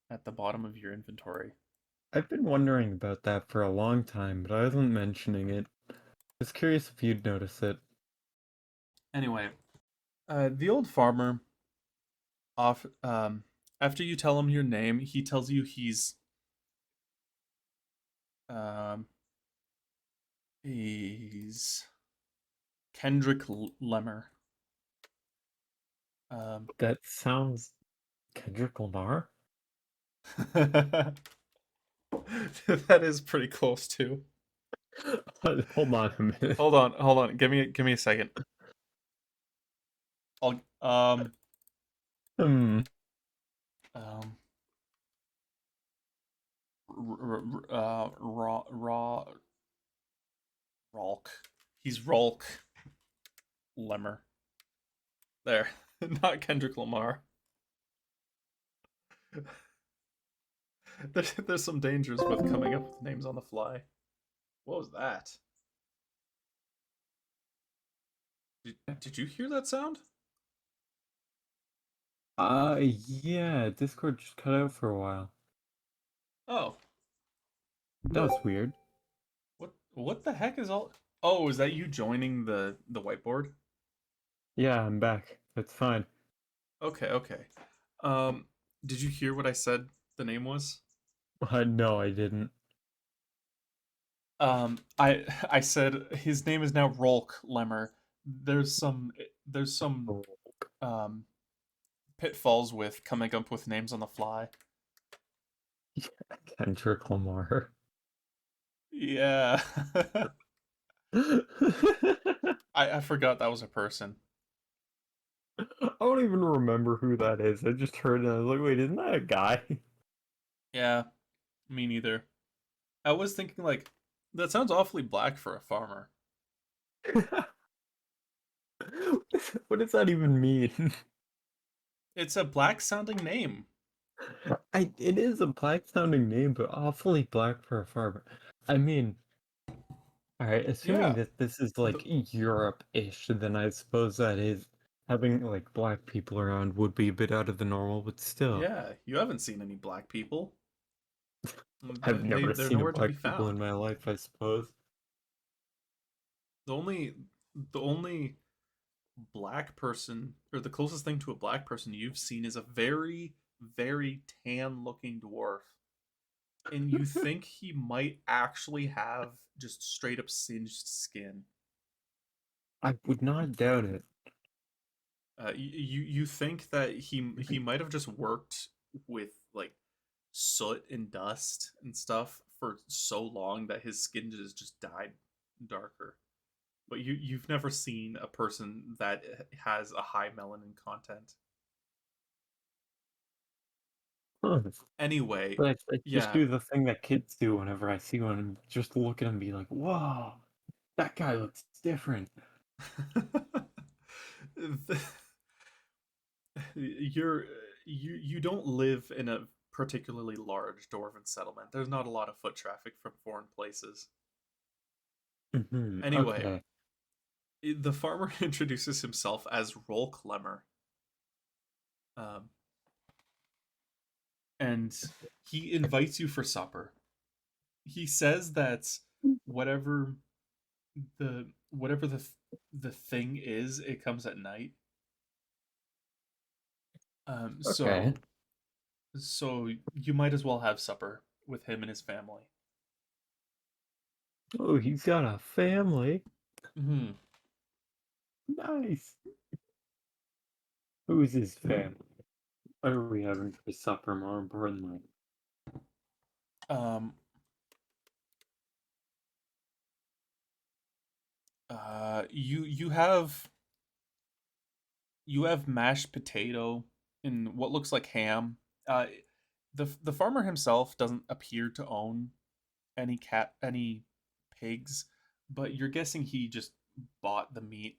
at the bottom of your inventory? I've been wondering about that for a long time, but I wasn't mentioning it. I was curious if you'd notice it. Anyway, the old farmer off after you tell him your name, he tells you um he's Kendrick Lemmer. Um, That sounds Kendrick Lamar? that is pretty close too. Hold on a minute. Hold on. Give me a second. I'll Hmm. um raw Rolk. He's Rolk Lemmer. There, not Kendrick Lamar. There's some dangers with coming up with names on the fly. What was that? Did you hear that sound? Yeah, Discord just cut out for a while. Oh, That was weird. What the heck is all? Oh, is that you joining the whiteboard? Yeah, I'm back. That's fine. Okay, okay. Um, did you hear what I said the name was? No, I didn't. I said his name is now Rolk Lemmer. There's some Oh, um pitfalls with coming up with names on the fly. Kendrick Lamar. Yeah. I forgot that was a person. I don't even remember who that is. I just heard it and I was like, wait, isn't that a guy? Yeah, me neither. I was thinking like that sounds awfully black for a farmer. What does that even mean? It's a black sounding name. It is a black sounding name, but awfully black for a farmer. I mean, alright, assuming Yeah. that this is The, like Europe-ish, then I suppose that is having like black people around would be a bit out of the normal, but still. yeah, you haven't seen any black people. I've never They're seen a nowhere to be black people in found. my life, I suppose. The only the only black person or the closest thing to a black person you've seen is a very tan looking dwarf. And you think he might actually have just straight up singed skin. I would not doubt it. You think that he might have just worked with like soot and dust and stuff for so long that his skin just dyed darker. But you've never seen a person that has a high melanin content. Huh. Anyway, But I just yeah. do the thing that kids do whenever I see one, and just look at him and be like, whoa, that guy looks different. You're you don't live in a particularly large dwarven settlement. There's not a lot of foot traffic from foreign places. Anyway, Okay. the farmer introduces himself as Rolk Lemmer, um, and he invites you for supper. He says that whatever whatever the thing is, it comes at night. Um, Okay. so so you might as well have supper with him and his family. Oh, he's got a family. Hmm. Nice. Who's his family? What are we having for supper, more importantly? Um. You have mashed potato and what looks like ham. Uh, the farmer himself doesn't appear to own any pigs, but you're guessing he just bought the meat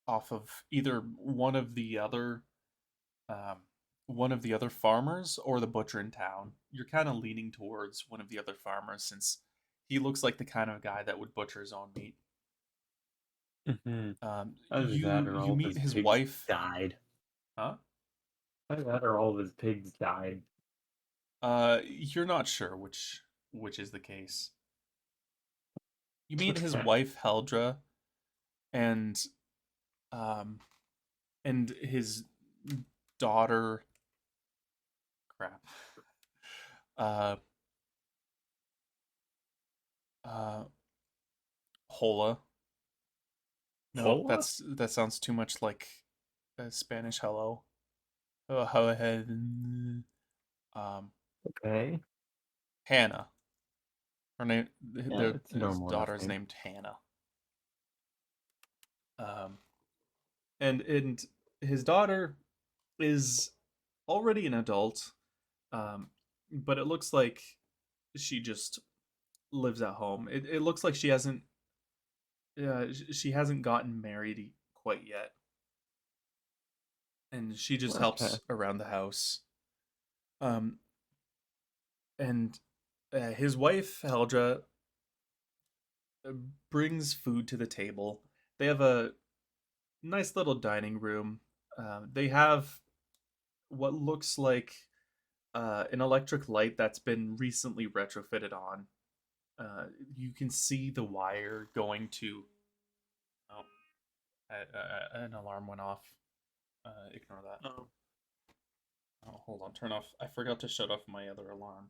off of either um, one of the other farmers or the butcher in town. You're kind of leaning towards one of the other farmers since he looks like the kind of guy that would butcher his own meat. Mm-hmm. Either You that or you all of meet his his pigs wife, died. huh? Either that or all of his pigs died. You're not sure which is the case. You meet his Okay. wife Heldra and um his daughter. Crap. Uh, uh, Hola. No, Hola? that sounds too much like a Spanish hello. Ho ahead. Okay. Hannah. Her name. Yeah, Their it's a his normal enough daughter is name. named Hannah. Um, and his daughter is already an adult. But it looks like she just lives at home. It looks like she hasn't gotten married quite yet, and she just Okay. helps around the house. Um, and his wife Heldra uh, brings food to the table. They have a nice little dining room. They have what looks like an electric light that's been recently retrofitted on. Uh, you can see the wire going to. Oh, an alarm went off. Ignore that. Oh, Oh, hold on. Turn off. I forgot to shut off my other alarm.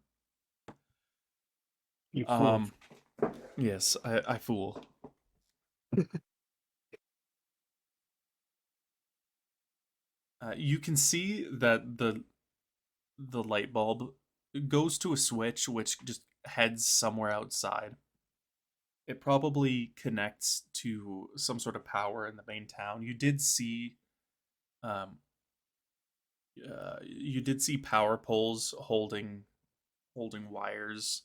you fool. Um. Yes, I fool. You can see that the light bulb goes to a switch which just heads somewhere outside. It probably connects to some sort of power in the main town. Um, you did see power poles holding wires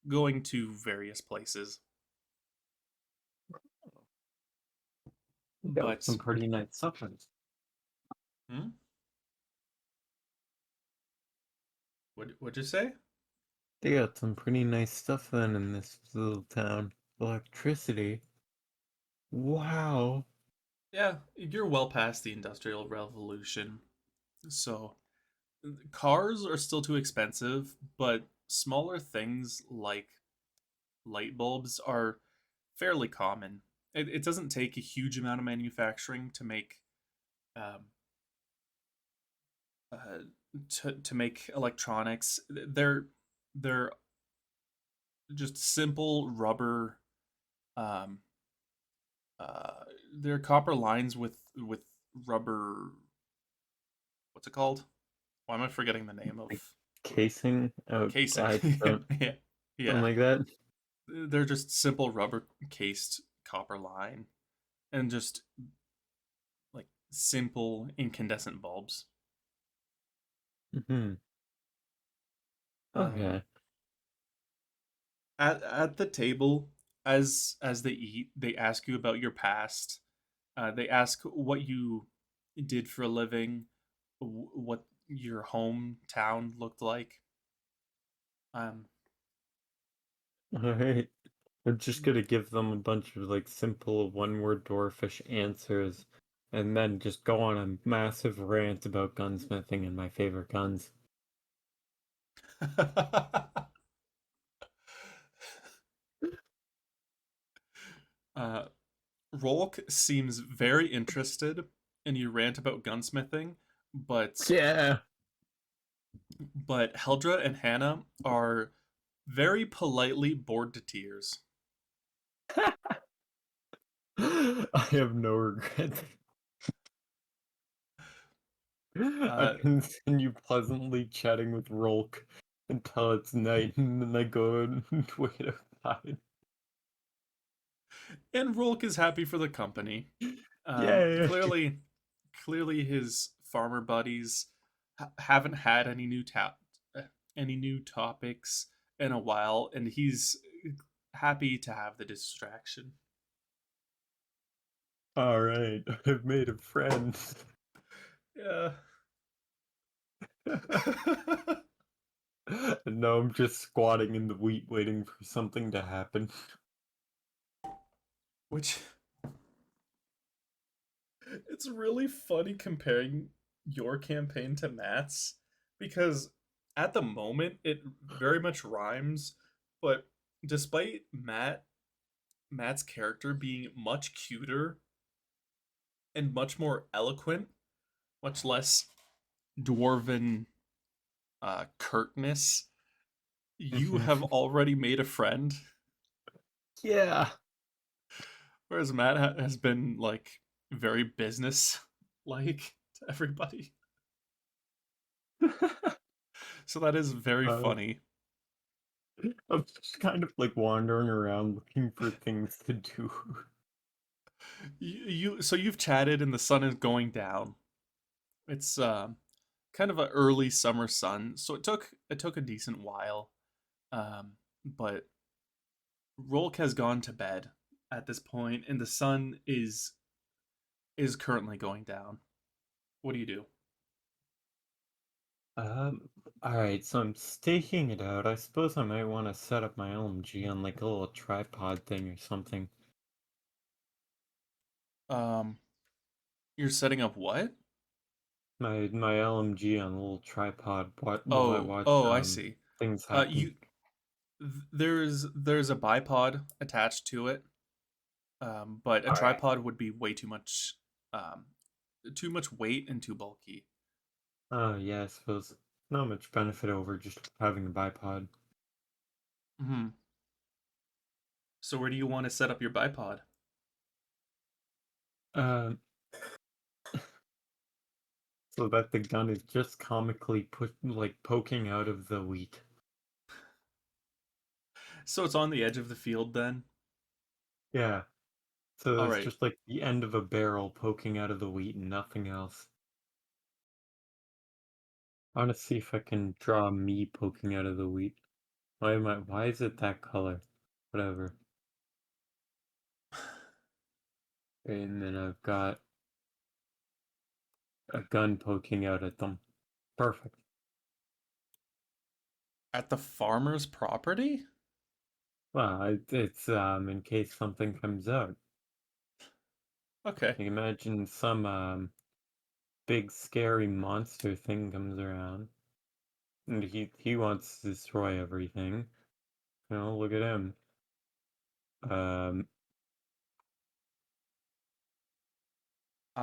going to various places. They got But some pretty nice supplements. hmm? What'd you say? They got some pretty nice stuff then in this little town. Electricity. Wow. Yeah, you're well past the Industrial Revolution, so cars are still too expensive, but smaller things like light bulbs are fairly common. It doesn't take a huge amount of manufacturing um, uh, to make electronics. They're just simple rubber. Um, they're copper lines with rubber. What's it called? Why am I forgetting the name of Like casing casing? outside, so Yeah, something yeah. like that. They're just simple rubber cased copper line and just like simple incandescent bulbs. Hmm. Um, Okay. at the table, as they eat, they ask you about your past. They ask what you did for a living, what your hometown looked like. Um, Alright. I'm just gonna give them a bunch of like simple one-word dwarfish answers and then just go on a massive rant about gunsmithing and my favorite guns. uh, Rolk seems very interested in your rant about gunsmithing, but Yeah. Heldra and Hannah are very politely bored to tears. I have no regrets. I Uh, continue pleasantly chatting with Rolk until it's night, and then I go and wait outside. and Rolk is happy for the company. Yay! Clearly, his farmer buddies haven't had any new topics in a while, and he's happy to have the distraction. All right, I've made a friend. Yeah. And now I'm just squatting in the wheat waiting for something to happen. Which it's really funny comparing your campaign to Matt's because at the moment it very much rhymes, but despite Matt's character being much cuter and much more eloquent, much less dwarven curtness, you have already made a friend, Yeah. whereas has been like very business like to everybody. So that is very uh, funny. I'm just kind of like wandering around looking for things to do. So you've chatted and the sun is going down. It's kind of an early summer sun, so it took a decent while. But Rolk has gone to bed at this point, and the sun is currently going down. What do you do? Um, alright, so I'm staking it out. I suppose I might want to set up my LMG on like a little tripod thing or something. Um, you're setting up what? My LMG on a little tripod while I Oh, watch oh, I see. things Uh, happen. you there's a bipod attached to it, but a All right. tripod would be way um, too much weight and too bulky. Oh, yeah, I suppose not much benefit over just having a bipod. Hmm. So where do you want to set up your bipod? Um, so that the gun is just comically put like poking out of the wheat. So it's on the edge of the field then. Yeah. So All it's right. just like the end of a barrel poking out of the wheat and nothing else. I want to see if I can draw me poking out of the wheat. Why is it that color? Whatever. And then I've got a gun poking out at them. Perfect. At the farmer's property? Well, it's in case something comes out. Okay. Like imagine some big scary monster thing comes around and he wants to destroy everything. You know, look at him. Um,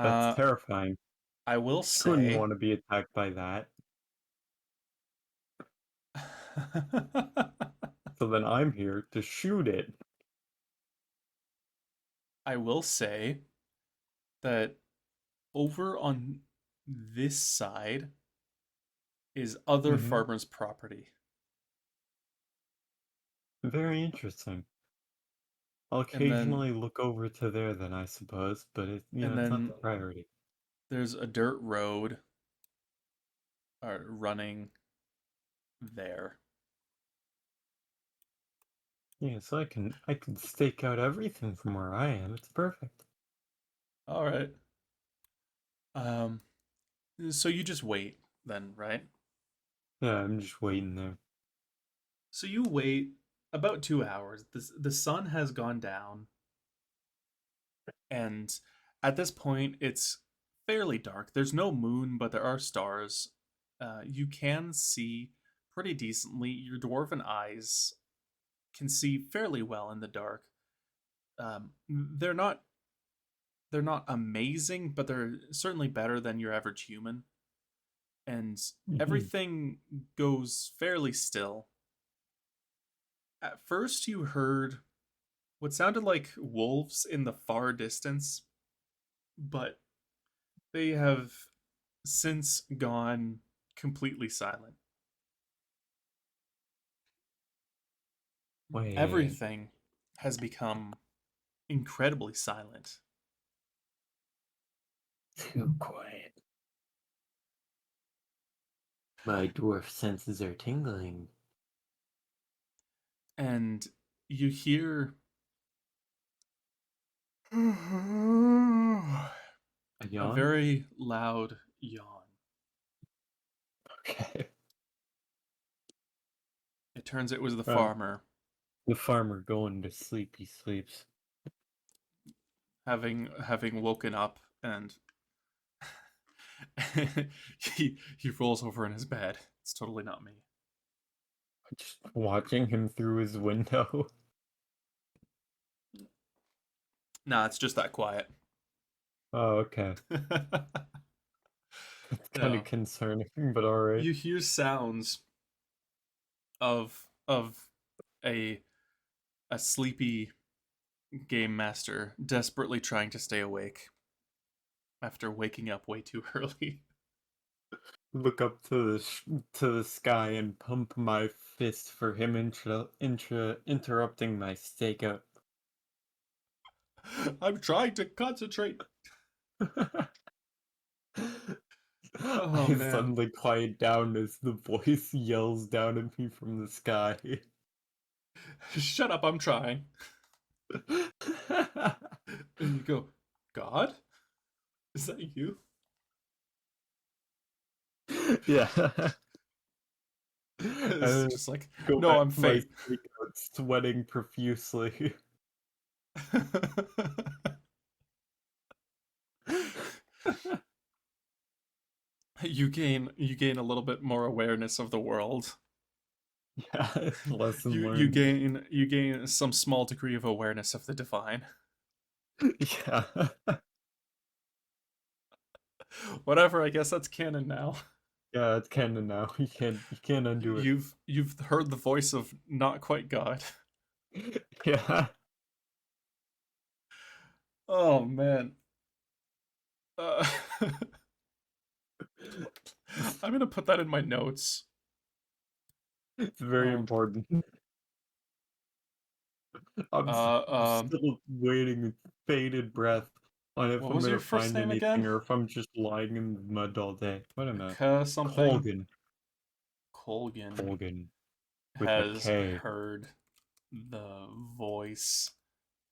that's Uh, terrifying. I will You wouldn't say, want to be attacked by that. So then I'm here to shoot it. I will say that over on this side is other Mm-hmm. farmers' property, Very interesting. I'll and then occasionally look over to there then, I suppose, but and it's not the then priority. there's a dirt road running there. Yeah, so I can stake out everything from where I am. It's perfect. All right. Um, so you just wait then, right? Yeah, I'm just waiting there. So you wait about 2 hours. The sun has gone down, and at this point, it's fairly dark. There's no moon, but there are stars. You can see pretty decently. Your dwarven eyes can see fairly well in the dark. They're not amazing, but they're certainly better than your average human. And Hmm. everything goes fairly still. At first, you heard what sounded like wolves in the far distance, but they have since gone completely silent. Wait, Everything has become incredibly silent. too quiet. My dwarf senses are tingling. And you hear A a yawn? very loud yawn. Okay. It turns it was the Uh, farmer the farmer going to sleep, he sleeps. having woken up, and he rolls over in his bed. It's totally not me. Just watching him through his window. Nah, it's just that quiet. Oh, okay. That's kind of No, concerning, but alright. you hear sounds of a a sleepy game master desperately trying to stay awake after waking up way too early. Look up to to the sky and pump my fist for him interrupting my stakeout. I'm trying to concentrate. Oh I man. suddenly quiet down as the voice yells down at me from the sky. Shut up, I'm trying. And you go, God? Is that you? Yeah. It's I just like, go no, back I'm to my fate. stakeout, sweating profusely. You gain a little bit more awareness of the world. Yeah, lesson You learned. gain some small degree of awareness of the divine. Yeah. Whatever, I guess that's canon now. Yeah, it's canon now. You can't undo it. You've heard the voice of not quite God. Yeah. Oh man. Uh, I'm gonna put that in my notes. It's very Um, important. I'm uh, um, still waiting with bated breath on if what I'm was your gonna first find name again? anything or if I'm just lying in the mud all day. What am I? K something. Colgan. Colgan Colgan with a has K. heard the voice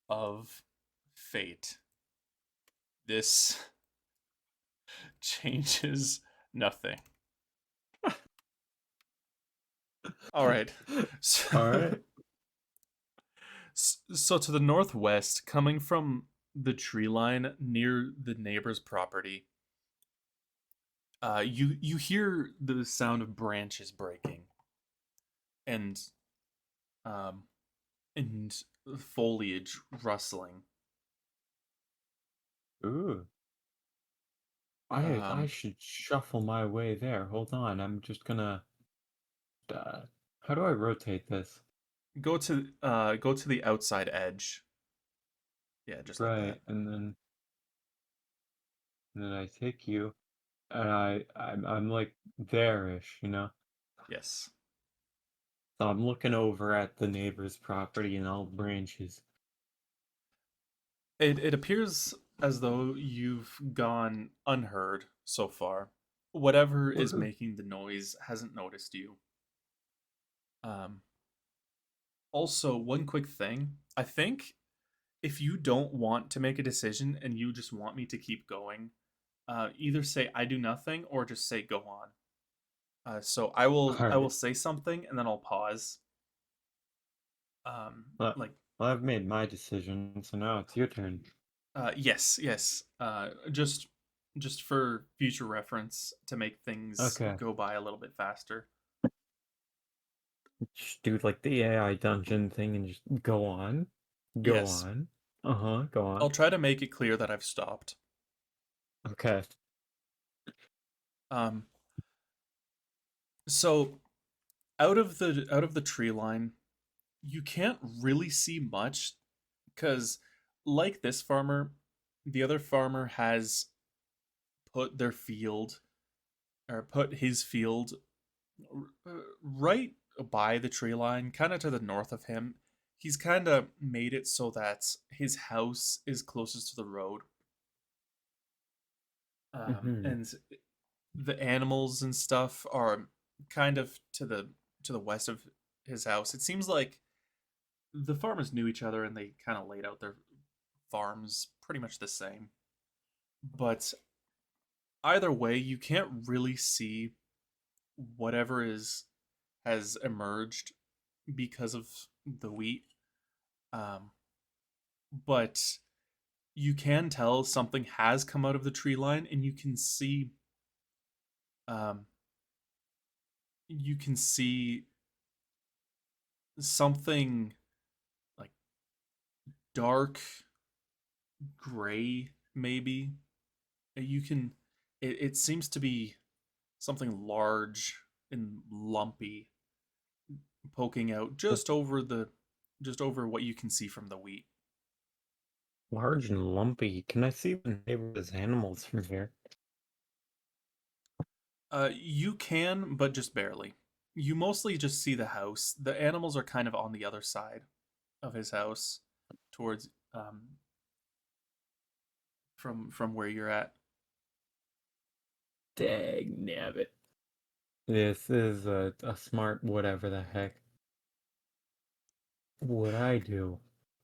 of fate. This changes nothing. All right. All So, right. so to the northwest, coming from the tree line near the neighbor's property, you hear the sound of branches breaking and um and foliage rustling. Ooh. I Um, should shuffle my way there. Hold on. I'm just gonna how do I rotate this? go to the outside edge. Yeah, just like that. Right, and then I take you and I'm like there-ish, you know? Yes. So I'm looking over at the neighbor's property and all branches. It appears as though you've gone unheard so far. Whatever is Woohoo. making the noise hasn't noticed you. Um, Also, one quick thing. I think if you don't want to make a decision and you just want me to keep going, either say I do nothing or just say go on. So I will Alright. say something and then I'll pause. Um, Well, like well, I've made my decision, so now it's your turn. yes, yes. Just for future reference to make things Okay. go by a little bit faster. Just do like the AI dungeon thing and just go on. Go Yes, on. Uh-huh, go I'll on. try to make it clear that I've stopped. Okay. Um, so out of the tree line, you can't really see much because, like this farmer, the other farmer has put their field or put his field right by the tree line, kind of to the north of him. He's kind of made it so that his house is closest to the road, Mm-hmm. and the animals and stuff are kind of to the west of his house. It seems like the farmers knew each other and they kind of laid out their farms pretty much the same. But either way, you can't really see whatever is has emerged because of the wheat. Um, but you can tell something has come out of the tree line, and um, you can see something like dark gray, maybe. You can. It seems to be something large and lumpy poking out just over what you can see from the wheat. Large and lumpy. Can I see the neighbor's animals from here? You can, but just barely. You mostly just see the house. The animals are kind of on the other side of his house, towards from where you're at. Dag nabbit. This is a smart whatever the heck. What I do?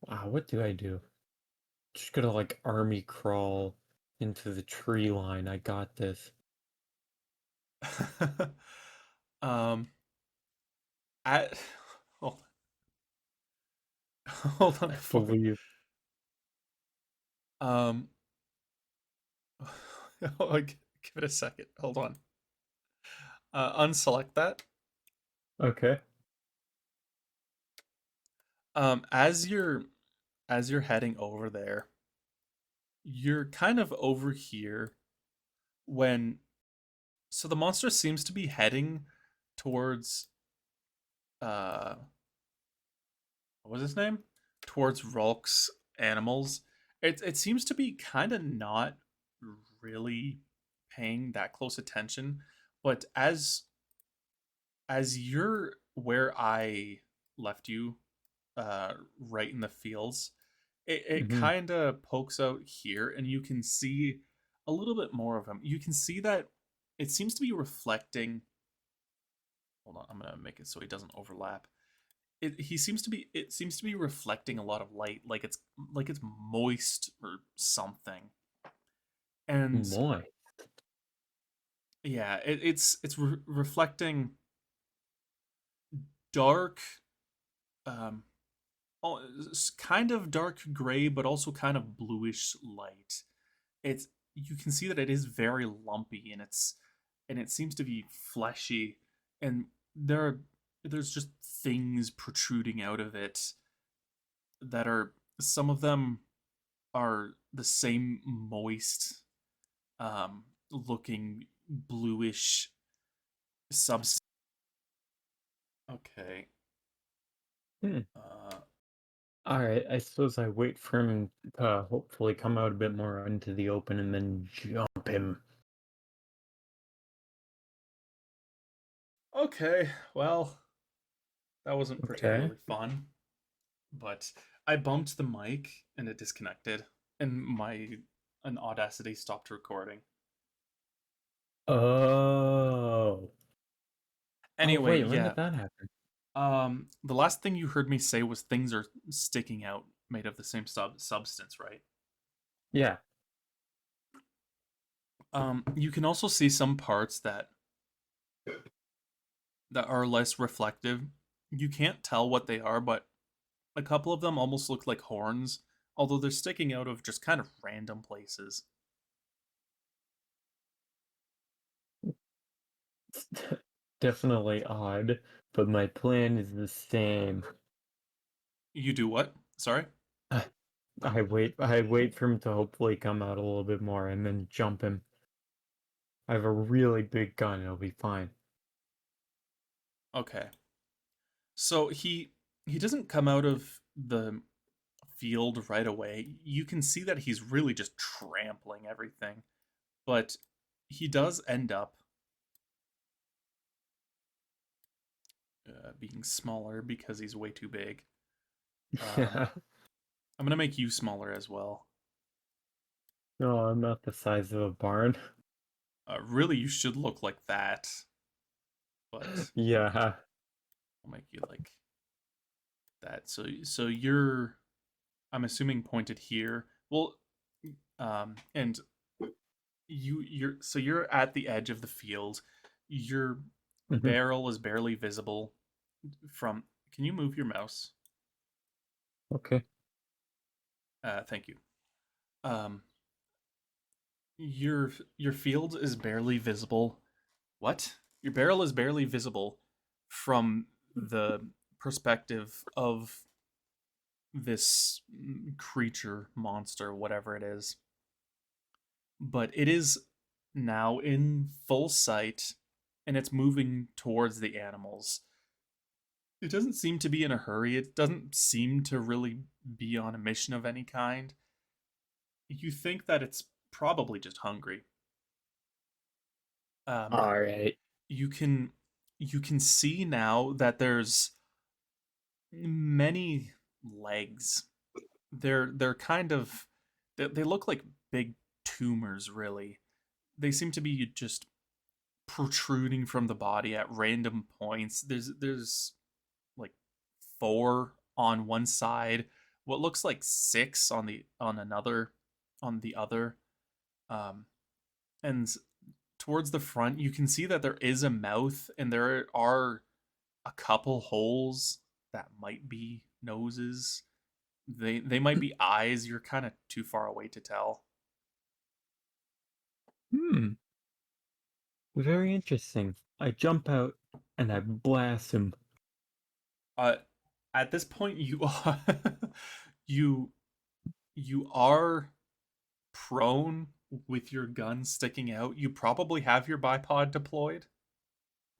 Wow, what do I do? Just gonna like army crawl into the tree line. I got this. um, at hold, hold on I before believe. um, give it a second. Hold on. Unselect that. Okay. As you're heading over there, you're kind of over here when so the monster seems to be heading towards uh what was his name? Towards Rolk's animals. It seems to be kind of not really paying that close attention, but as you're where I left you, right in the fields, it Hmm. kind of pokes out here, and you can see a little bit more of him. You can see that it seems to be reflecting. Hold on, I'm gonna make it so he doesn't overlap. He seems to be. It seems to be reflecting a lot of light, like it's moist or something. And Moy. yeah, reflecting dark, um, it's kind of dark gray, but also kind of bluish light. It's you can see that it is very lumpy, and it seems to be fleshy, and there's just things protruding out of it that are some of them are the same moist, looking bluish substance. Okay. Hmm. Uh, All right, I suppose I wait for him to hopefully come out a bit more into the open and then jump him. okay. Well, that wasn't Okay. particularly fun, but I bumped the mic and it disconnected, and my an Audacity stopped recording. Oh. Oh, Anyway, wait, when yeah. did that happen? The last thing you heard me say was things are sticking out made of the same substance, right? Yeah. You can also see some parts that are less reflective. You can't tell what they are, but a couple of them almost look like horns, although they're sticking out of just kind of random places. Definitely odd, but my plan is the same. You do what? Sorry? I wait for him to hopefully come out a little bit more and then jump him. I have a really big gun, it'll be fine. Okay. So he doesn't come out of the field right away. You can see that he's really just trampling everything, but he does end up being smaller because he's way too big. Um, Yeah. I'm gonna make you smaller as well. No, I'm not the size of a barn. Really, you should look like that, but Yeah. I'll make you like that. So you're, I'm assuming, pointed here. Well, and you're at the edge of the field. Your Mhm. barrel is barely visible from. Can you move your mouse? Okay. Thank you. Um, your field is barely visible. What? Your barrel is barely visible from the perspective of this creature, monster, whatever it is. But it is now in full sight, and it's moving towards the animals. It doesn't seem to be in a hurry. It doesn't seem to really be on a mission of any kind. You think that it's probably just hungry. Um, All right. you can you can see now that there's many legs. They're kind of they look like big tumors, really. They seem to be just protruding from the body at random points. There's like four on one side, what looks like six on the other. Um, and towards the front, you can see that there is a mouth, and there are a couple holes that might be noses. They might be eyes. You're kind of too far away to tell. Hmm. Very interesting. I jump out and I blast him. Uh, At this point, you are you you are prone with your gun sticking out. You probably have your bipod deployed.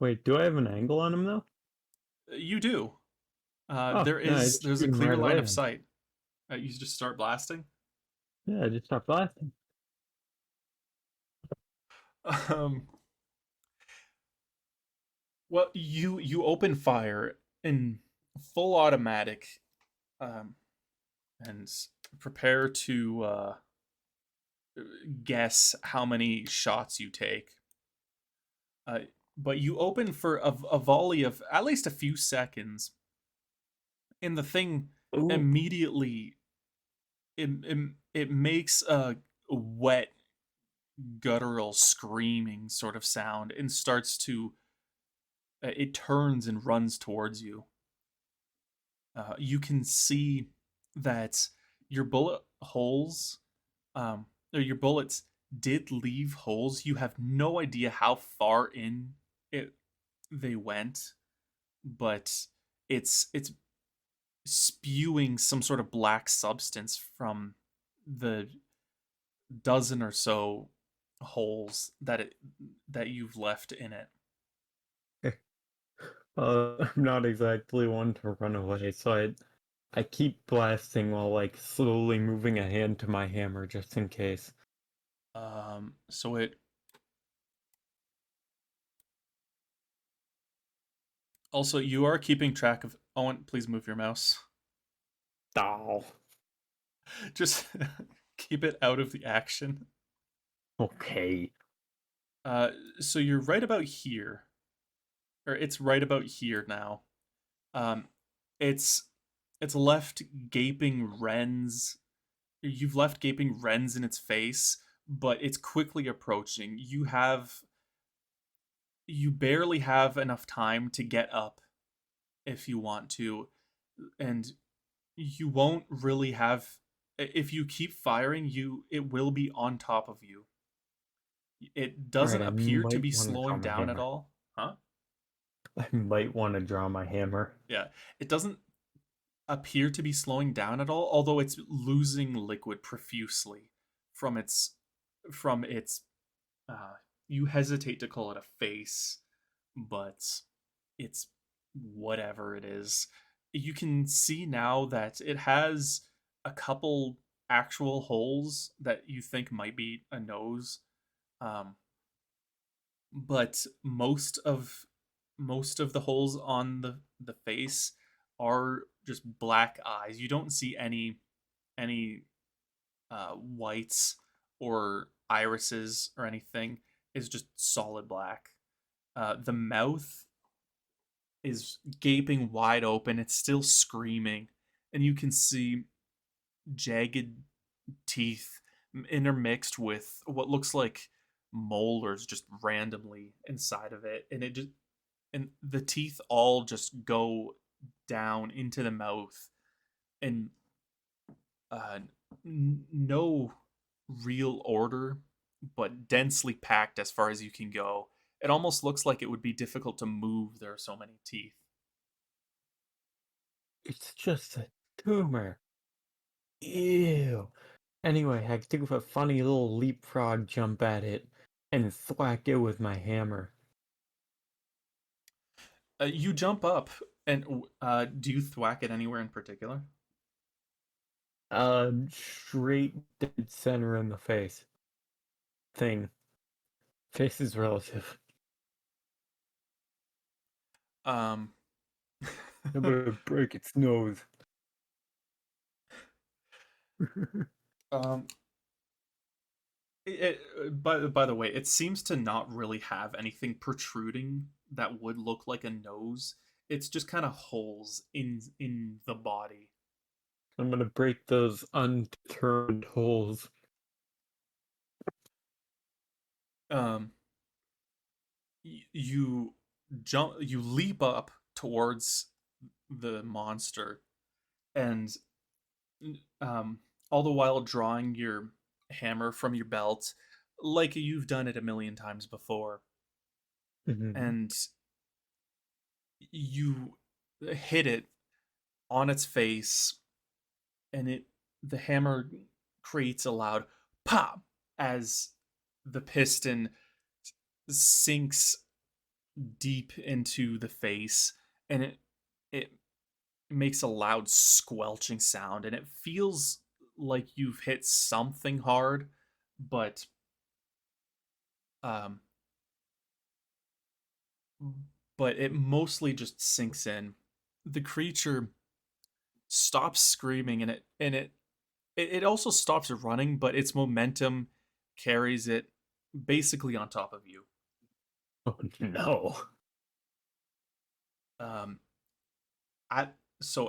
Wait, do I have an angle on him though? You do. Oh, no, I just There's a shoot him clear right line away of then. sight. You just start blasting. Yeah, I just start blasting. Um, well, you open fire in full automatic, um, and prepare to guess how many shots you take. Uh, but you open for a volley of at least a few seconds, and the thing Ooh. immediately it makes a wet guttural screaming sort of sound and starts to it turns and runs towards you. You can see that your bullet holes, or your bullets did leave holes. You have no idea how far in it they went, but it's spewing some sort of black substance from the dozen or so holes that you've left in it. I'm not exactly one to run away, so I keep blasting while like slowly moving a hand to my hammer just in case. So it also you are keeping track of. Owen, please move your mouse. Oh, Just keep it out of the action. okay. Uh, so you're right about here, or it's right about here now. Um, it's it's left gaping rens. You've left gaping rens in its face, but it's quickly approaching. You barely have enough time to get up if you want to, and you won't really have. If you keep firing, it will be on top of you. It Alright, doesn't I appear to might be want to draw slowing my down at hammer. all, huh? I might want to draw my hammer. Yeah, it doesn't appear to be slowing down at all, although it's losing liquid profusely from its uh you hesitate to call it a face, but it's whatever it is. You can see now that it has a couple actual holes that you think might be a nose. Um, but most of the holes on the face are just black eyes. You don't see any whites or irises or anything. It's just solid black. The mouth is gaping wide open. It's still screaming, and you can see jagged teeth intermixed with what looks like molars just randomly inside of it, and the teeth all just go down into the mouth, and uh, no real order, but densely packed as far as you can go. It almost looks like it would be difficult to move. There are so many teeth. It's just a tumor. Ew. Anyway, I took a funny little leapfrog jump at it and thwack it with my hammer. You jump up, and do you thwack it anywhere in particular? Straight dead center in the face. Thing. Face is relative. Um, I'm gonna break its nose. um, by the way, it seems to not really have anything protruding that would look like a nose. It's just kind of holes in the body. I'm gonna break those undetermined holes. Um, you you leap up towards the monster, and um, all the while drawing your hammer from your belt, like you've done it a million times before, Mhm. and you hit it on its face, and the hammer creates a loud pop as the piston sinks deep into the face, and it makes a loud squelching sound, and it feels like you've hit something hard, but um it mostly just sinks in. The creature stops screaming, and it also stops running, but its momentum carries it basically on top of you. Oh no. Um, at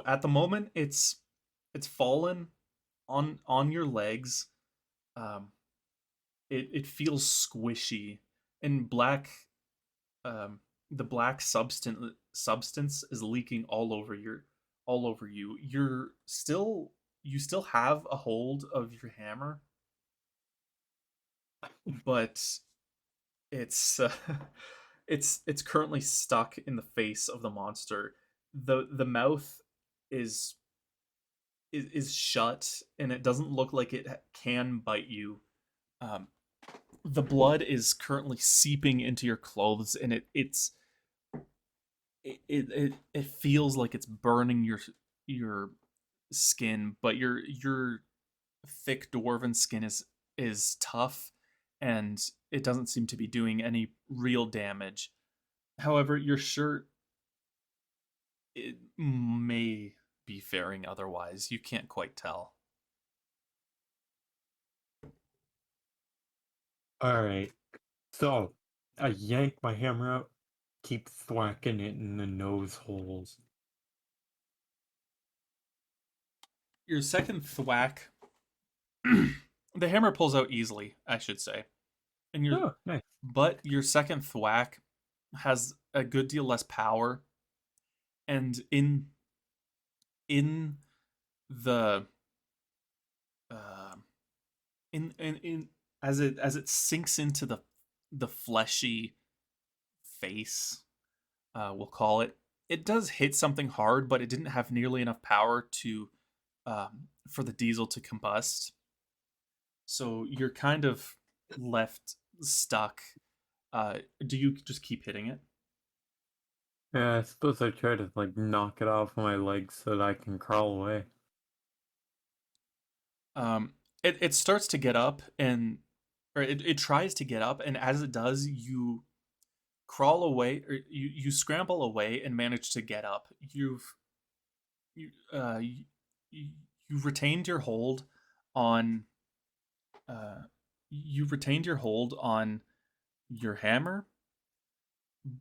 at the moment, it's fallen on your legs. Um, it feels squishy, and um, the black substance is leaking all over you. You still have a hold of your hammer, but it's it's currently stuck in the face of the monster. The mouth is is shut, and it doesn't look like it can bite you. Um, the blood is currently seeping into your clothes, and it feels like it's burning your skin, but your thick dwarven skin is tough, and it doesn't seem to be doing any real damage. However, your shirt, it may be faring otherwise. You can't quite tell. Alright. So I yank my hammer out, keep thwacking it in the nose holes. Your second thwack, the hammer pulls out easily, I should say, and Oh, nice. your second thwack has a good deal less power, and in the uh, in as it sinks into the fleshy face, we'll call it, it does hit something hard, but it didn't have nearly enough power to for the diesel to combust. So you're kind of left stuck. Do you just keep hitting it? Yeah, I suppose I try to like knock it off my legs so that I can crawl away. It starts to get up, and or it tries to get up, and as it does, you crawl away, or you scramble away and manage to get up. You uh you, you retained your hold on you retained your hold on your hammer,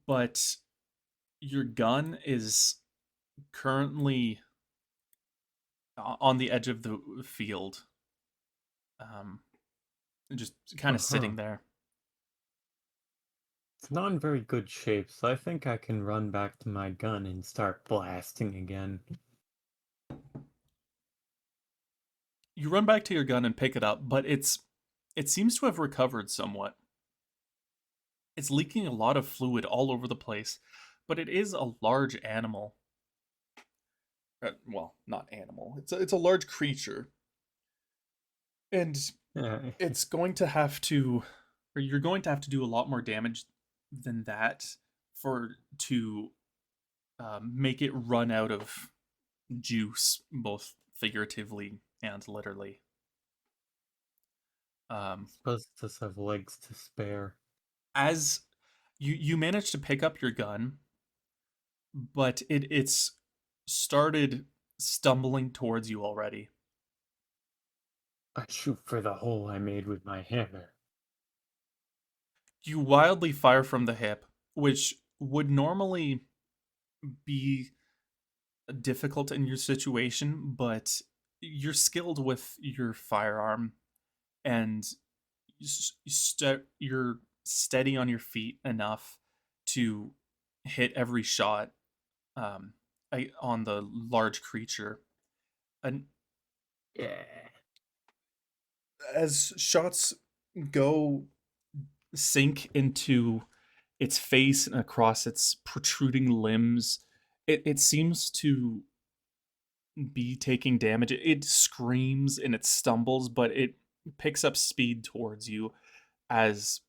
but your gun is currently on the edge of the field, um, just kind of Uh-huh. sitting there. It's not in very good shape, so I think I can run back to my gun and start blasting again. You run back to your gun and pick it up, but it seems to have recovered somewhat. It's leaking a lot of fluid all over the place, but it is a large animal. Well, not animal. It's a large creature, and Yeah. it's going to have to, or you're going to have to do a lot more damage than that for to make it run out of juice, both figuratively and literally. Um, Suppose it does have legs to spare. as you manage to pick up your gun, but it's started stumbling towards you already. I shoot for the hole I made with my hammer. You wildly fire from the hip, which would normally be difficult in your situation, but you're skilled with your firearm, and you're steady on your feet enough to hit every shot um, on the large creature. And Yeah. as shots go sink into its face and across its protruding limbs, it seems to be taking damage. It screams and it stumbles, but it picks up speed towards you as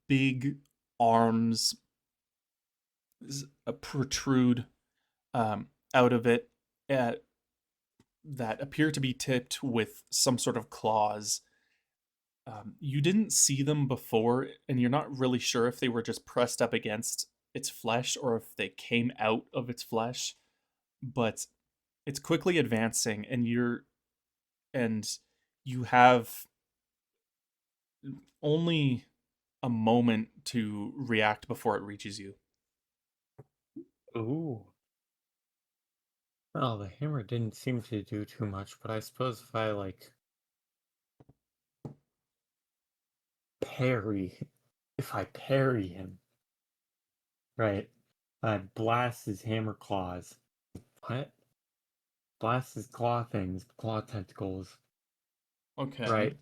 big arms protrude out of it uh, that appear to be tipped with some sort of claws. You didn't see them before, and you're not really sure if they were just pressed up against its flesh or if they came out of its flesh. But it's quickly advancing, and you have only a moment to react before it reaches you. Ooh. Well, the hammer didn't seem to do too much, but I suppose if I like parry, if I parry him, right? I blast his hammer claws. What? Blast his claw things, claw tentacles, Okay. right?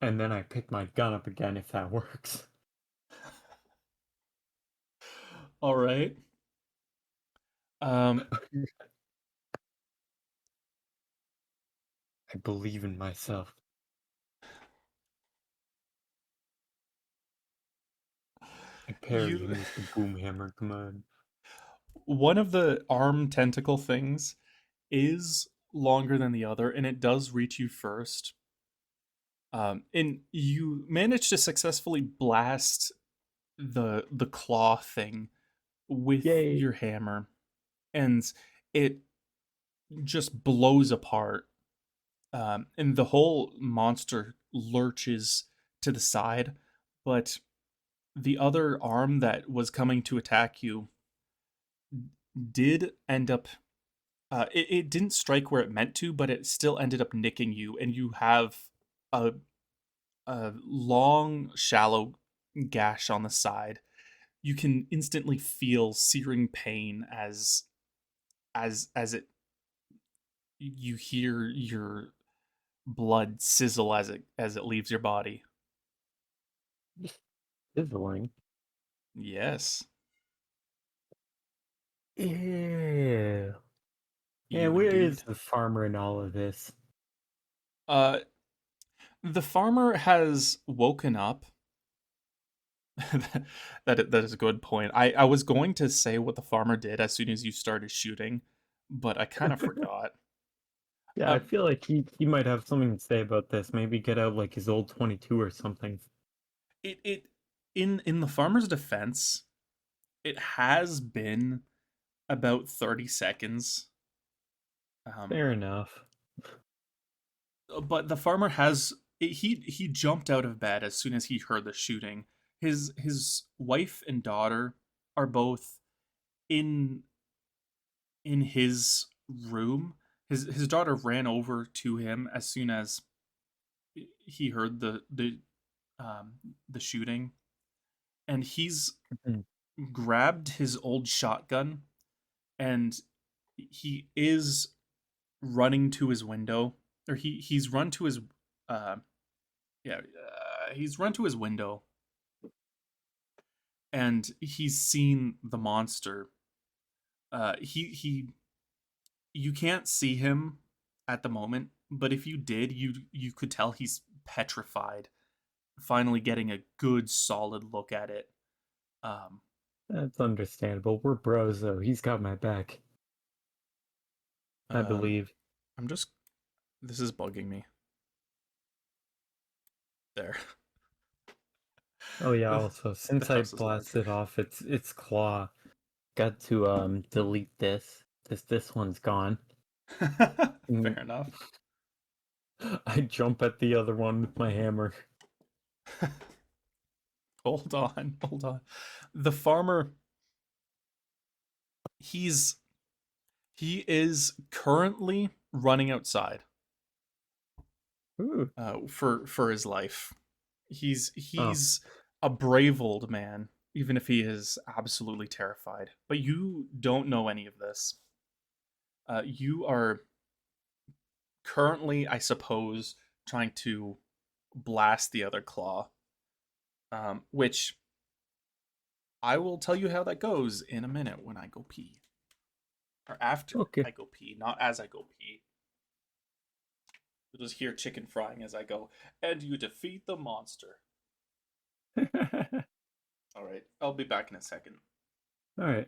And then I pick my gun up again if that works. All right. Um, I believe in myself. I parry you him with the boom hammer. Come on. one of the arm tentacle things is longer than the other, and it does reach you first. And you manage to successfully blast the claw thing with Yay! your hammer, and it just blows apart. And the whole monster lurches to the side, but the other arm that was coming to attack you did end up. It didn't strike where it meant to, but it still ended up nicking you, and you have a a long, shallow gash on the side. You can instantly feel searing pain as it you hear your blood sizzle as it leaves your body. Sizzling. Yes, Ew. Yeah, you where is indeed. the farmer in all of this? Uh, the farmer has woken up. That is a good point. I was going to say what the farmer did as soon as you started shooting, but I kind of forgot. Yeah, Uh, I feel like he might have something to say about this. Maybe get out like his old 22 or something. it in the farmer's defense, it has been about 30 seconds. Um, Fair enough. but the farmer he jumped out of bed as soon as he heard the shooting. His wife and daughter are both in in his room. His daughter ran over to him as soon as he heard the shooting, and he's Mhm. grabbed his old shotgun, and he is running to his window, or he's run to his uh yeah he's run to his window, and he's seen the monster. He You can't see him at the moment, but if you did, you could tell he's petrified. Finally, getting a good solid look at it. Um, That's understandable. We're bros though. He's got my back. I um, believe. I'm just. This is bugging me. There. Oh yeah, the, also the since I house is larger. blasted off its claw, got to delete this. This one's gone. Fair Mm, enough. I jump at the other one with my hammer. Hold on, hold on. The farmer, he's he is currently running outside Ooh. for his life. Oh, He's a brave old man, even if he is absolutely terrified. But you don't know any of this. You are currently, I suppose, trying to blast the other claw, which I will tell you how that goes in a minute when I go pee. Or after Okay. I go pee, not as I go pee. You'll just hear chicken frying as I go, and you defeat the monster. All All right, I'll be back in a second. right.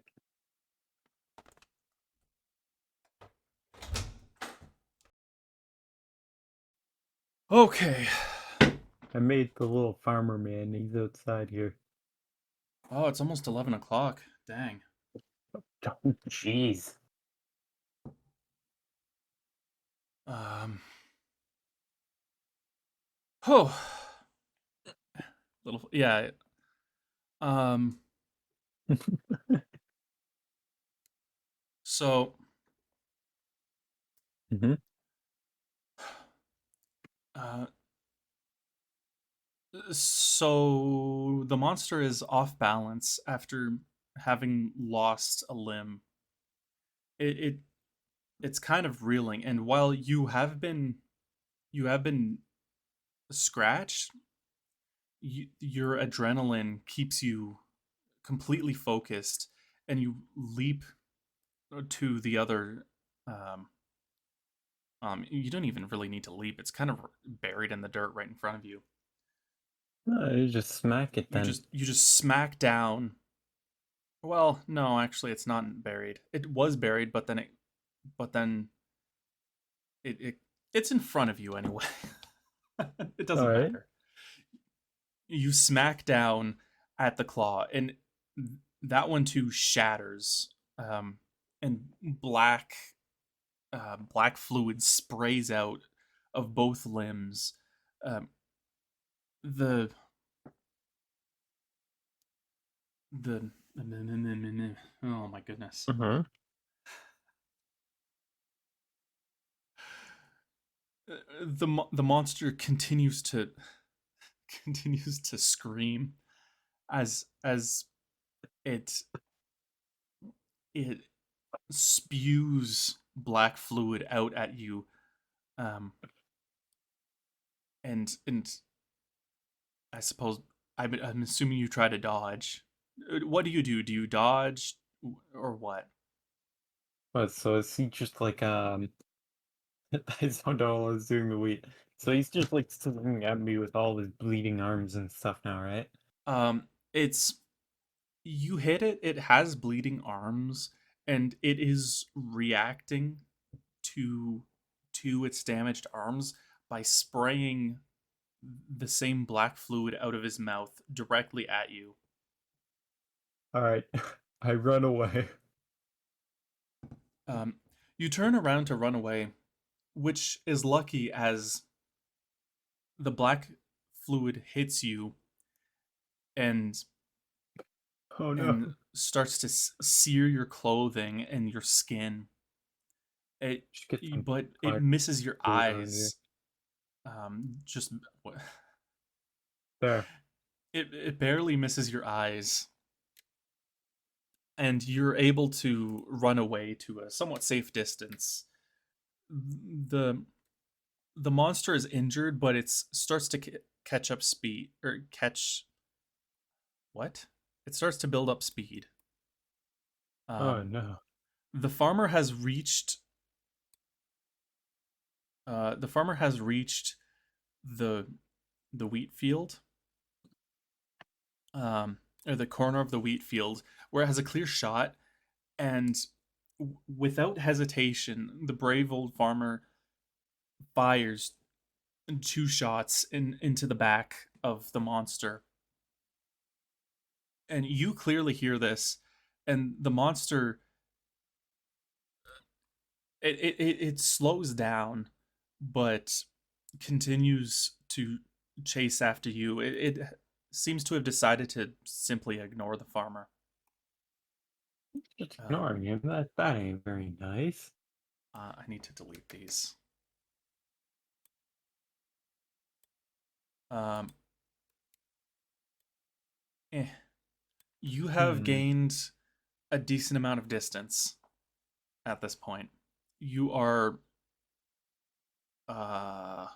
Okay. I made the little farmer man. He's outside here. Oh, it's almost 11 o'clock. Dang. Oh, jeez. Um, oh, little, yeah. Um, so, Hmm. uh, so the monster is off balance after having lost a limb. It it's kind of reeling, and while you have been scratched, your adrenaline keeps you completely focused, and you leap to the other. Um, you don't even really need to leap; it's kind of buried in the dirt right in front of you. You just smack it You then. just you just smack down. Well, no, actually, it's not buried. It was buried, but then it's in front of you anyway. It All doesn't right. matter. You smack down at the claw, and that one too shatters, and black fluid sprays out of both limbs. Um, the the oh my goodness. Uh-huh. The monster continues to scream as it it spews black fluid out at you, um and I suppose I'm assuming you try to dodge. What do you do? Do you dodge or what? But so is he just like I don't know what I was doing the wheat. So he's just like sitting at me with all his bleeding arms and stuff now, right? It's you hit it. It has bleeding arms, and it is reacting to its damaged arms by spraying the same black fluid out of his mouth directly at you. All right. I run away. Um, you turn around to run away, which is lucky as the black fluid hits you and Oh no. and starts to sear your clothing and your skin. It Just get some but it hard misses your food around here. eyes. Just There. it barely misses your eyes, and you're able to run away to a somewhat safe distance. the the monster is injured, but it starts to catch up speed or catch what? It starts to build up speed. Oh Um, no. the farmer has reached. The farmer has reached the wheat field, um, or the corner of the wheat field where it has a clear shot, and without hesitation, the brave old farmer fires two shots into the back of the monster, and you clearly hear this, and the monster it slows down, but continues to chase after you. It seems to have decided to simply ignore the farmer. Just Um, ignoring him. That ain't very nice. I need to delete these. Um, eh. You have Hmm. gained a decent amount of distance at this point. You are uh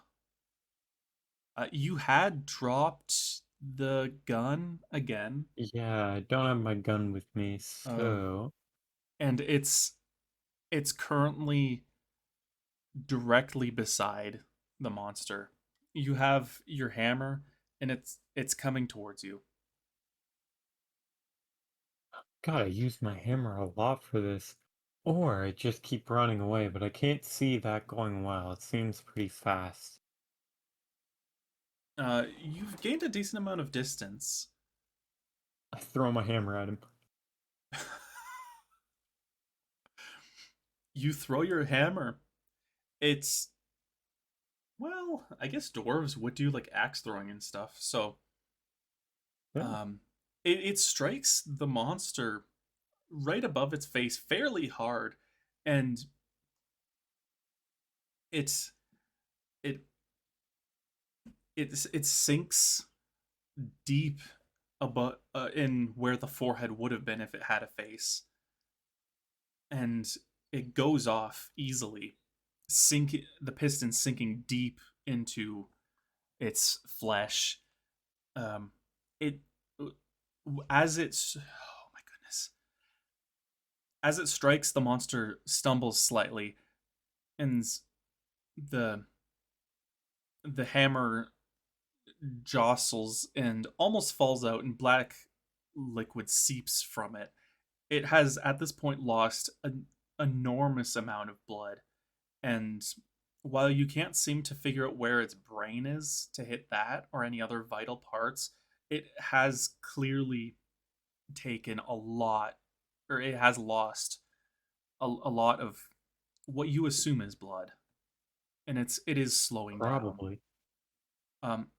you had dropped the gun again. Yeah, I don't have my gun with me, Uh so and It's currently directly beside the monster. You have your hammer, and it's coming towards you. God, I use my hammer a lot for this. Or I just keep running away, but I can't see that going well. It seems pretty fast. You've gained a decent amount of distance. I throw my hammer at him. You throw your hammer. It's well, I guess dwarves would do like axe throwing and stuff. So, Yeah, um, it strikes the monster right above its face fairly hard, and it's it it sinks deep above in where the forehead would have been if it had a face, and it goes off easily, sink the piston sinking deep into its flesh. Um, it as it's oh my goodness, as it strikes, the monster stumbles slightly, and the the hammer jostles and almost falls out, and black liquid seeps from it. It has at this point lost an enormous amount of blood, and while you can't seem to figure out where its brain is to hit that or any other vital parts, it has clearly taken a lot, or it has lost a lot of what you assume is blood, and it is slowing down. probably.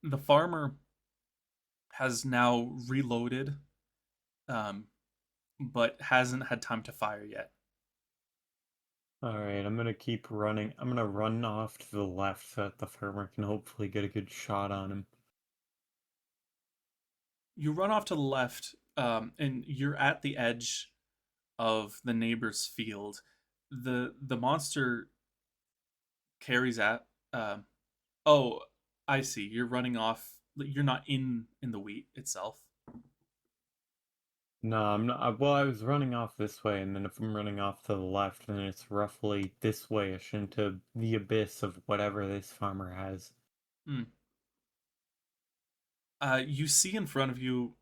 The farmer has now reloaded, um, but hasn't had time to fire yet. Alright, I'm gonna keep running. I'm gonna run off to the left so that the farmer can hopefully get a good shot on him. You run off to the left, and you're at the edge of the neighbor's field. The monster carries at. Oh, I see. You're running off. You're not in the wheat itself. No, I'm not. Well, I was running off this way, and then if I'm running off to the left, then it's roughly this way-ish into the abyss of whatever this farmer has. Hmm. You see in front of you.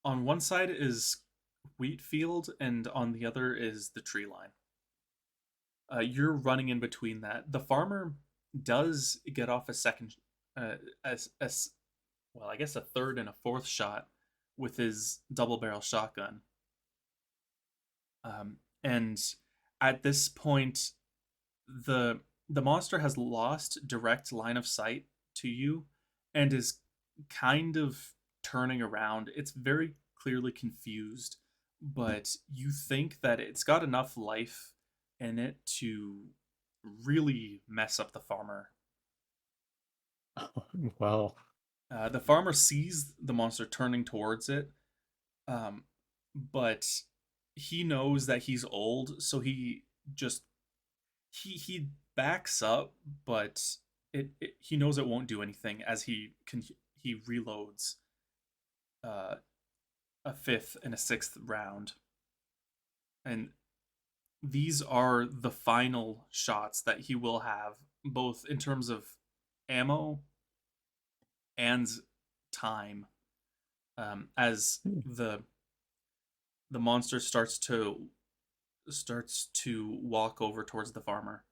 On one side is wheat field, and on the other is the tree line. You're running in between that. The farmer does get off a second, as well, I guess a third and a fourth shot with his double barrel shotgun. And at this point, the the monster has lost direct line of sight to you and is kind of turning around. It's very clearly confused, but you think that it's got enough life in it to really mess up the farmer. Well, The farmer sees the monster turning towards it, um, but he knows that he's old, so just he backs up, but he knows it won't do anything as he reloads uh, a fifth and a sixth round, and these are the final shots that he will have, both in terms of ammo and time, as hmm, the monster starts to walk over towards the farmer.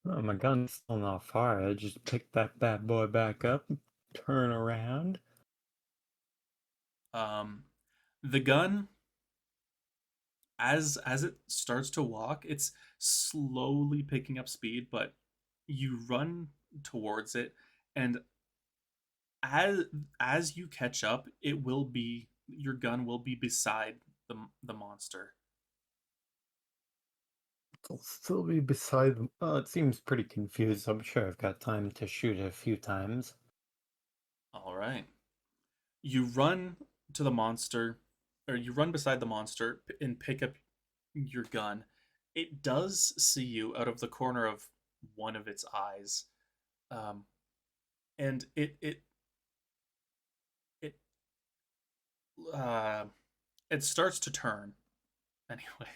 oh, my gun's still not fired. I just picked that bad boy back up, turn around. Um, the gun, as it starts to walk, it's slowly picking up speed, but you run towards it, and as as you catch up, your gun will be beside the monster. It'll still be beside them. Oh, it seems pretty confused. I'm sure I've got time to shoot it a few times. All right. You run to the monster, or you run beside the monster and pick up your gun. It does see you out of the corner of one of its eyes, um, and it uh, it starts to turn anyway.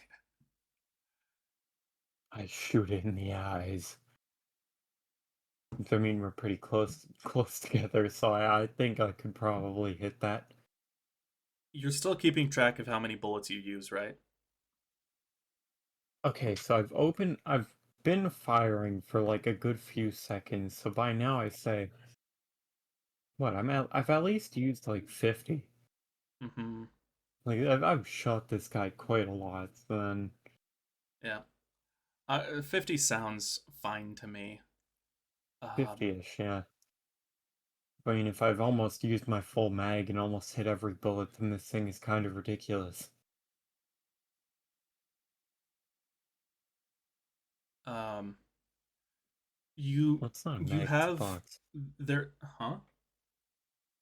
I shoot it in the eyes. I mean, we're pretty close together, so I think I could probably hit that. You're still keeping track of how many bullets you use, right? Okay, so I've been firing for like a good few seconds, so by now I say, I've at least used like 50. Mm-hmm. Like I've shot this guy quite a lot, so then Yeah. 50 sounds fine to me. Um, 50-ish, yeah. I mean, if I've almost used my full mag and almost hit every bullet, then this thing is kind of ridiculous. um, you Well, it's not a you mag, it's a have box. there, huh?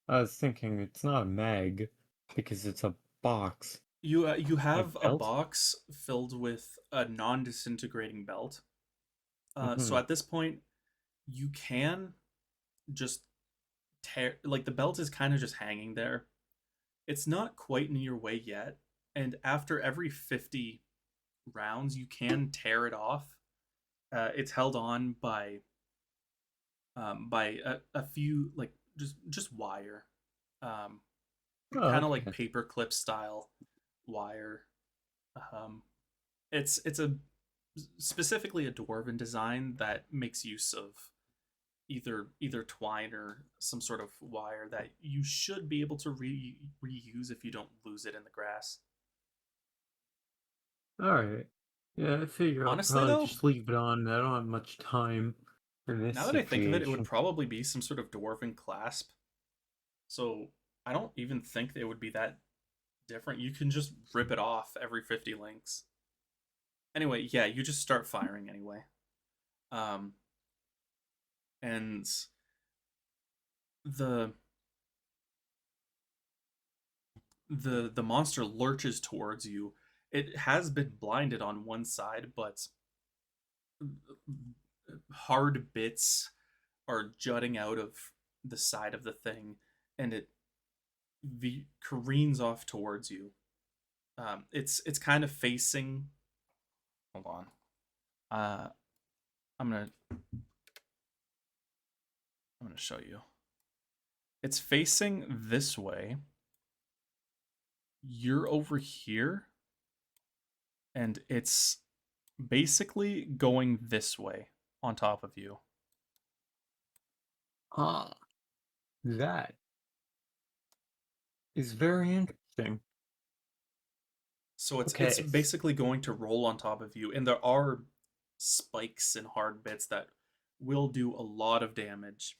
I was thinking it's not a mag because it's a box. You Like have a belt? box filled with a non-disintegrating belt. So Mm-hmm. at this point, you can just tear, like the belt is kind of just hanging there. It's not quite in your way yet, and after every 50 rounds, you can tear it off. It's held on by a few like just wire, um, Oh, kind of like okay. paper clip style wire. Um, it's a specifically a dwarven design that makes use of either twine or some sort of wire that you should be able to reuse if you don't lose it in the grass. Alright. Yeah, I figure I'll Honestly, probably though, just leave it on. I don't have much time in this now that I think of it, it would situation. probably be some sort of dwarven clasp. So I don't even think they would be that different. You can just rip it off every 50 links. Anyway, yeah, you just start firing anyway. Um, and the the monster lurches towards you. It has been blinded on one side, but hard bits are jutting out of the side of the thing, and it careens off towards you. It's kind of facing. Hold on. Uh, I'm gonna I'm gonna show you. It's facing this way. You're over here, and it's basically going this way on top of you. Ah, that is very interesting. So it's Okay. basically going to roll on top of you, and there are spikes and hard bits that will do a lot of damage.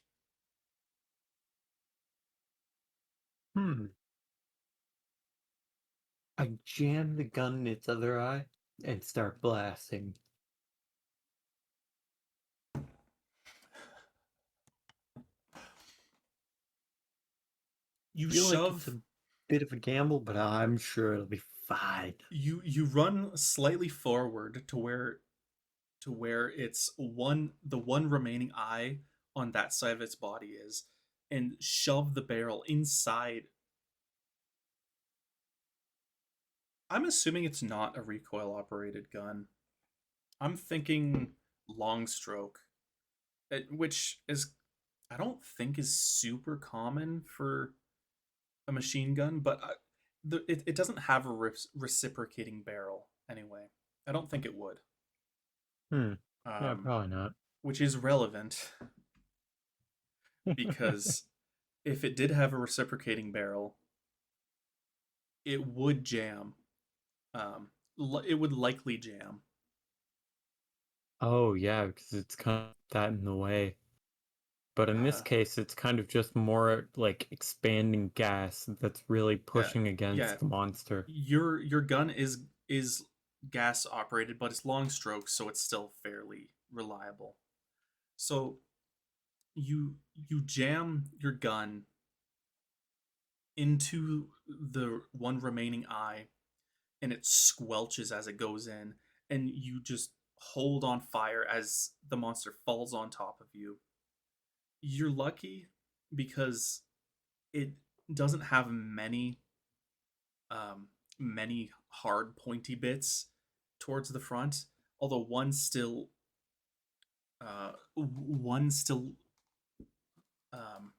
Hmm. I jam the gun in its other eye and start blasting. You Feel like it's shove a bit of a gamble, but I'm sure it'll be fine. you run slightly forward to where it's the one remaining eye on that side of its body is, and shove the barrel inside. I'm assuming it's not a recoil operated gun. I'm thinking long stroke, which is I don't think is super common for a machine gun, but it doesn't have a reciprocating barrel anyway. I don't think it would, Hmm. Yeah, um, probably not. which is relevant because if it did have a reciprocating barrel, it would jam. Um, it would likely jam. Oh, yeah, because it's kind of that in the way. But in this Uh, case, it's kind of just more like expanding gas that's really yeah, pushing yeah. against the monster. Your gun is gas operated, but it's long stroke, so it's still fairly reliable. So you you jam your gun into the one remaining eye, and it squelches as it goes in, and you just hold on fire as the monster falls on top of you. You're lucky because it doesn't have um, many hard pointy bits towards the front. although one still um,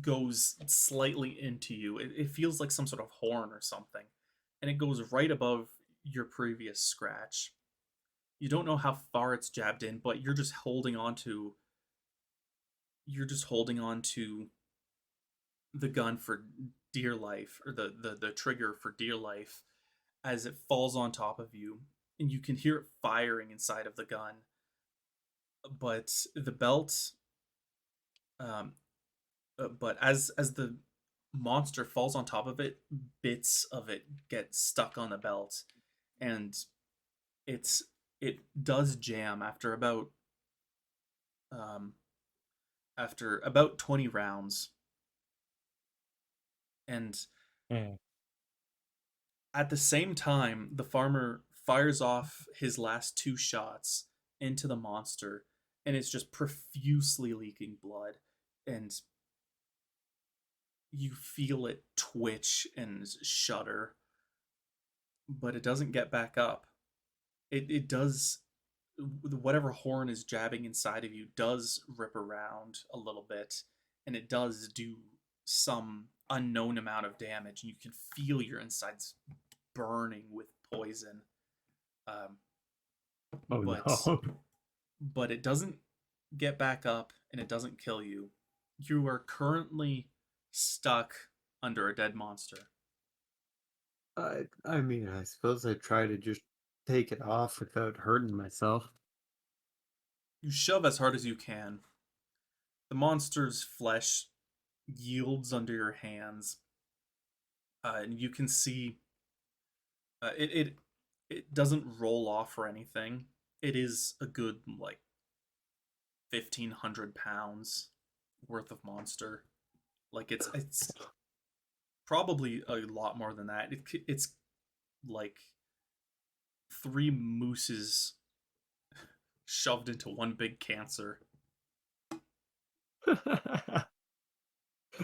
goes slightly into you. It feels like some sort of horn or something, and it goes right above your previous scratch. You don't know how far it's jabbed in, but you're just holding on to the gun for dear life, or the trigger for dear life, as it falls on top of you, and you can hear it firing inside of the gun. But the belt, um, but as the monster falls on top of it, bits of it get stuck on the belt, and it's it does jam um, after about 20 rounds. And Yeah. at the same time, the farmer fires off his last two shots into the monster, and it's just profusely leaking blood. And you feel it twitch and shudder, but it doesn't get back up. It does. Whatever horn is jabbing inside of you does rip around a little bit, and it does do some unknown amount of damage, and you can feel your insides burning with poison. Um, Oh but no. but it doesn't get back up, and it doesn't kill you. You are currently stuck under a dead monster. I mean, I suppose I try to just take it off without hurting myself. You shove as hard as you can. The monster's flesh yields under your hands, and you can see it doesn't roll off or anything. It is a good like 1,500 pounds worth of monster. Like it's probably a lot more than that. It's like three mooses shoved into one big cancer.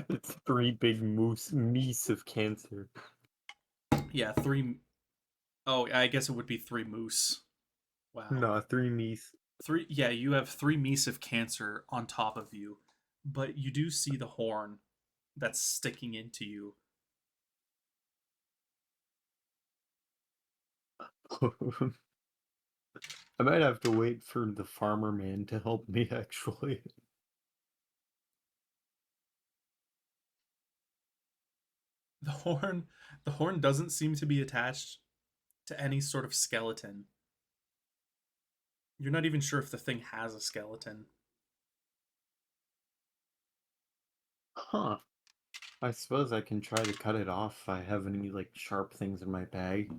It's three big meese of cancer. Yeah, three. Oh, I guess it would be three moose. Wow. No, three meese. Three. Yeah, you have three meese of cancer on top of you, but you do see the horn that's sticking into you. I might have to wait for the farmer man to help me actually. The horn, the horn doesn't seem to be attached to any sort of skeleton. You're not even sure if the thing has a skeleton. Huh. I suppose I can try to cut it off if I have any like sharp things in my bag.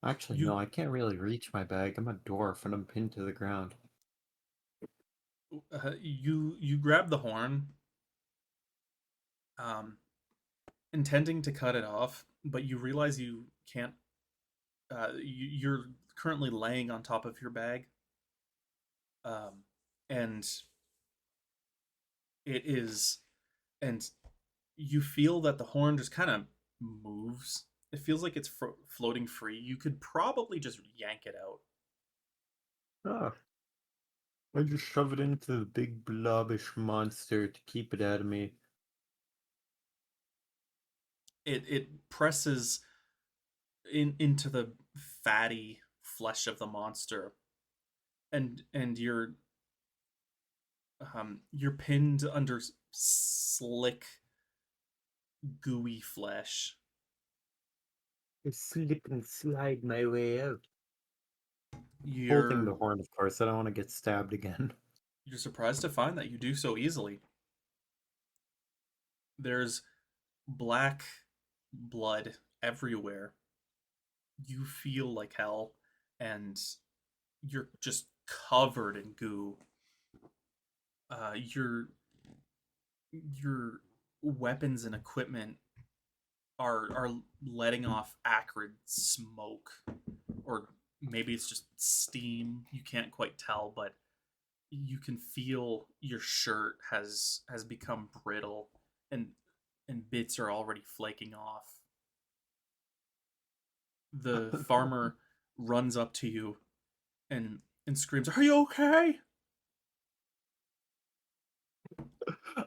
Actually, no, You I can't really reach my bag. I'm a dwarf and I'm pinned to the ground. you grab the horn, um, intending to cut it off, but you realize you can't. You're currently laying on top of your bag, um, and it is, and you feel that the horn just kind of moves. It feels like it's floating free. You could probably just yank it out. Ah, I just shove it into the big blobbish monster to keep it out of me. It presses into the fatty flesh of the monster, and you're pinned under slick, gooey flesh. I slip and slide my way out. Holding the You're horn, of course. I don't want to get stabbed again. you're surprised to find that you do so easily. There's black blood everywhere. You feel like hell, and you're just covered in goo. Your weapons and equipment are letting off acrid smoke, or maybe it's just steam. You can't quite tell, but you can feel your shirt has become brittle, and bits are already flaking off. The farmer runs up to you and screams, "Are you okay?"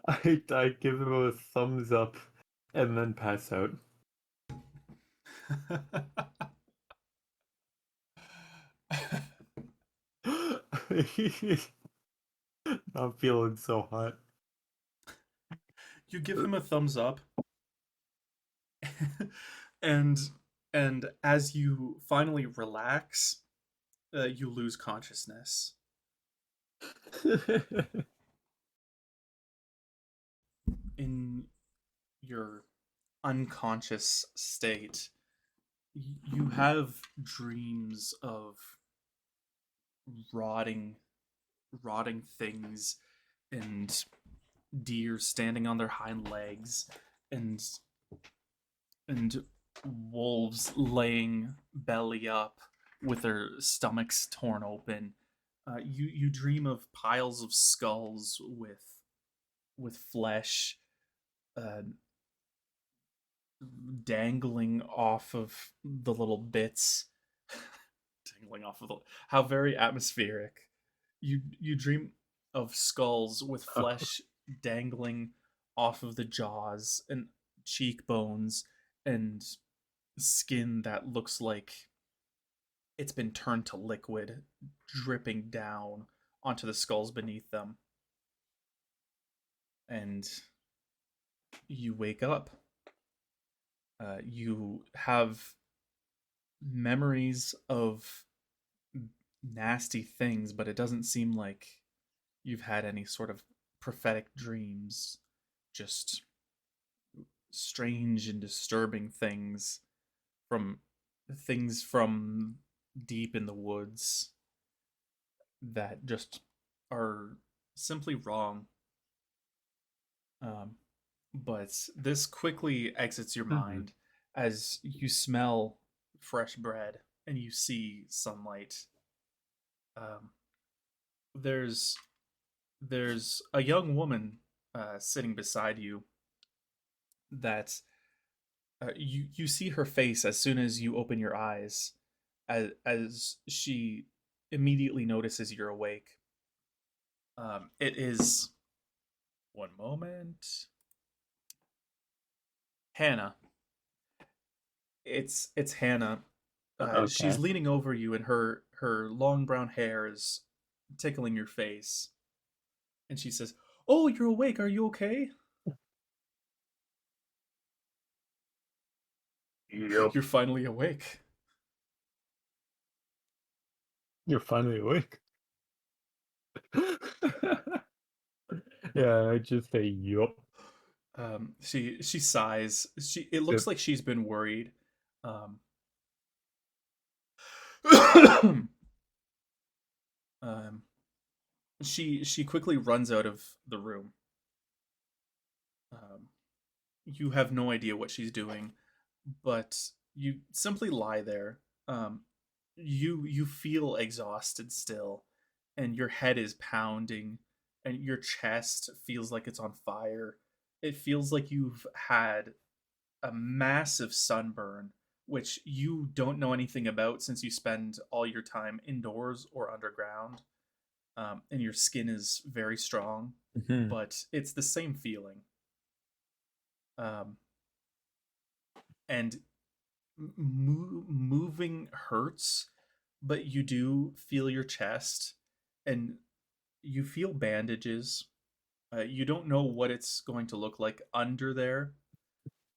I give him a thumbs up and then pass out. Not feeling so hot. You give him a thumbs up, and and as you finally relax, you lose consciousness. In your unconscious state, you have dreams of rotting rotting things and deer standing on their hind legs and and wolves laying belly up with their stomachs torn open. You dream of piles of skulls with flesh uh, dangling off of the little bits, dangling off of the. How very atmospheric. You dream of skulls with flesh dangling off of the jaws and cheekbones and skin that looks like it's been turned to liquid, dripping down onto the skulls beneath them. And you wake up. You have memories of nasty things, but it doesn't seem like you've had any sort of prophetic dreams. Just strange and disturbing from things from deep in the woods that just are simply wrong. Um, but this quickly exits your Mhm. mind as you smell fresh bread and you see sunlight. Um, there's there's a young woman sitting beside you that you see her face as soon as you open your eyes, as she immediately notices you're awake. It is one moment, Hannah. It's Hannah. She's Okay. leaning over you, and her long brown hair is tickling your face, and she says, "Oh, you're awake. Are you okay? Yep. You're finally awake." You're finally awake. Yeah, I just say yup. She sighs. It looks Yep. like she's been worried. Um, um, she quickly runs out of the room. Um, you have no idea what she's doing, but you simply lie there. Um, you feel exhausted still, and your head is pounding, and your chest feels like it's on fire. It feels like you've had a massive sunburn, which you don't know anything about since you spend all your time indoors or underground, and your skin is very strong, Mhm. but it's the same feeling. Um, and moving hurts, but you do feel your chest and you feel bandages. You don't know what it's going to look like under there,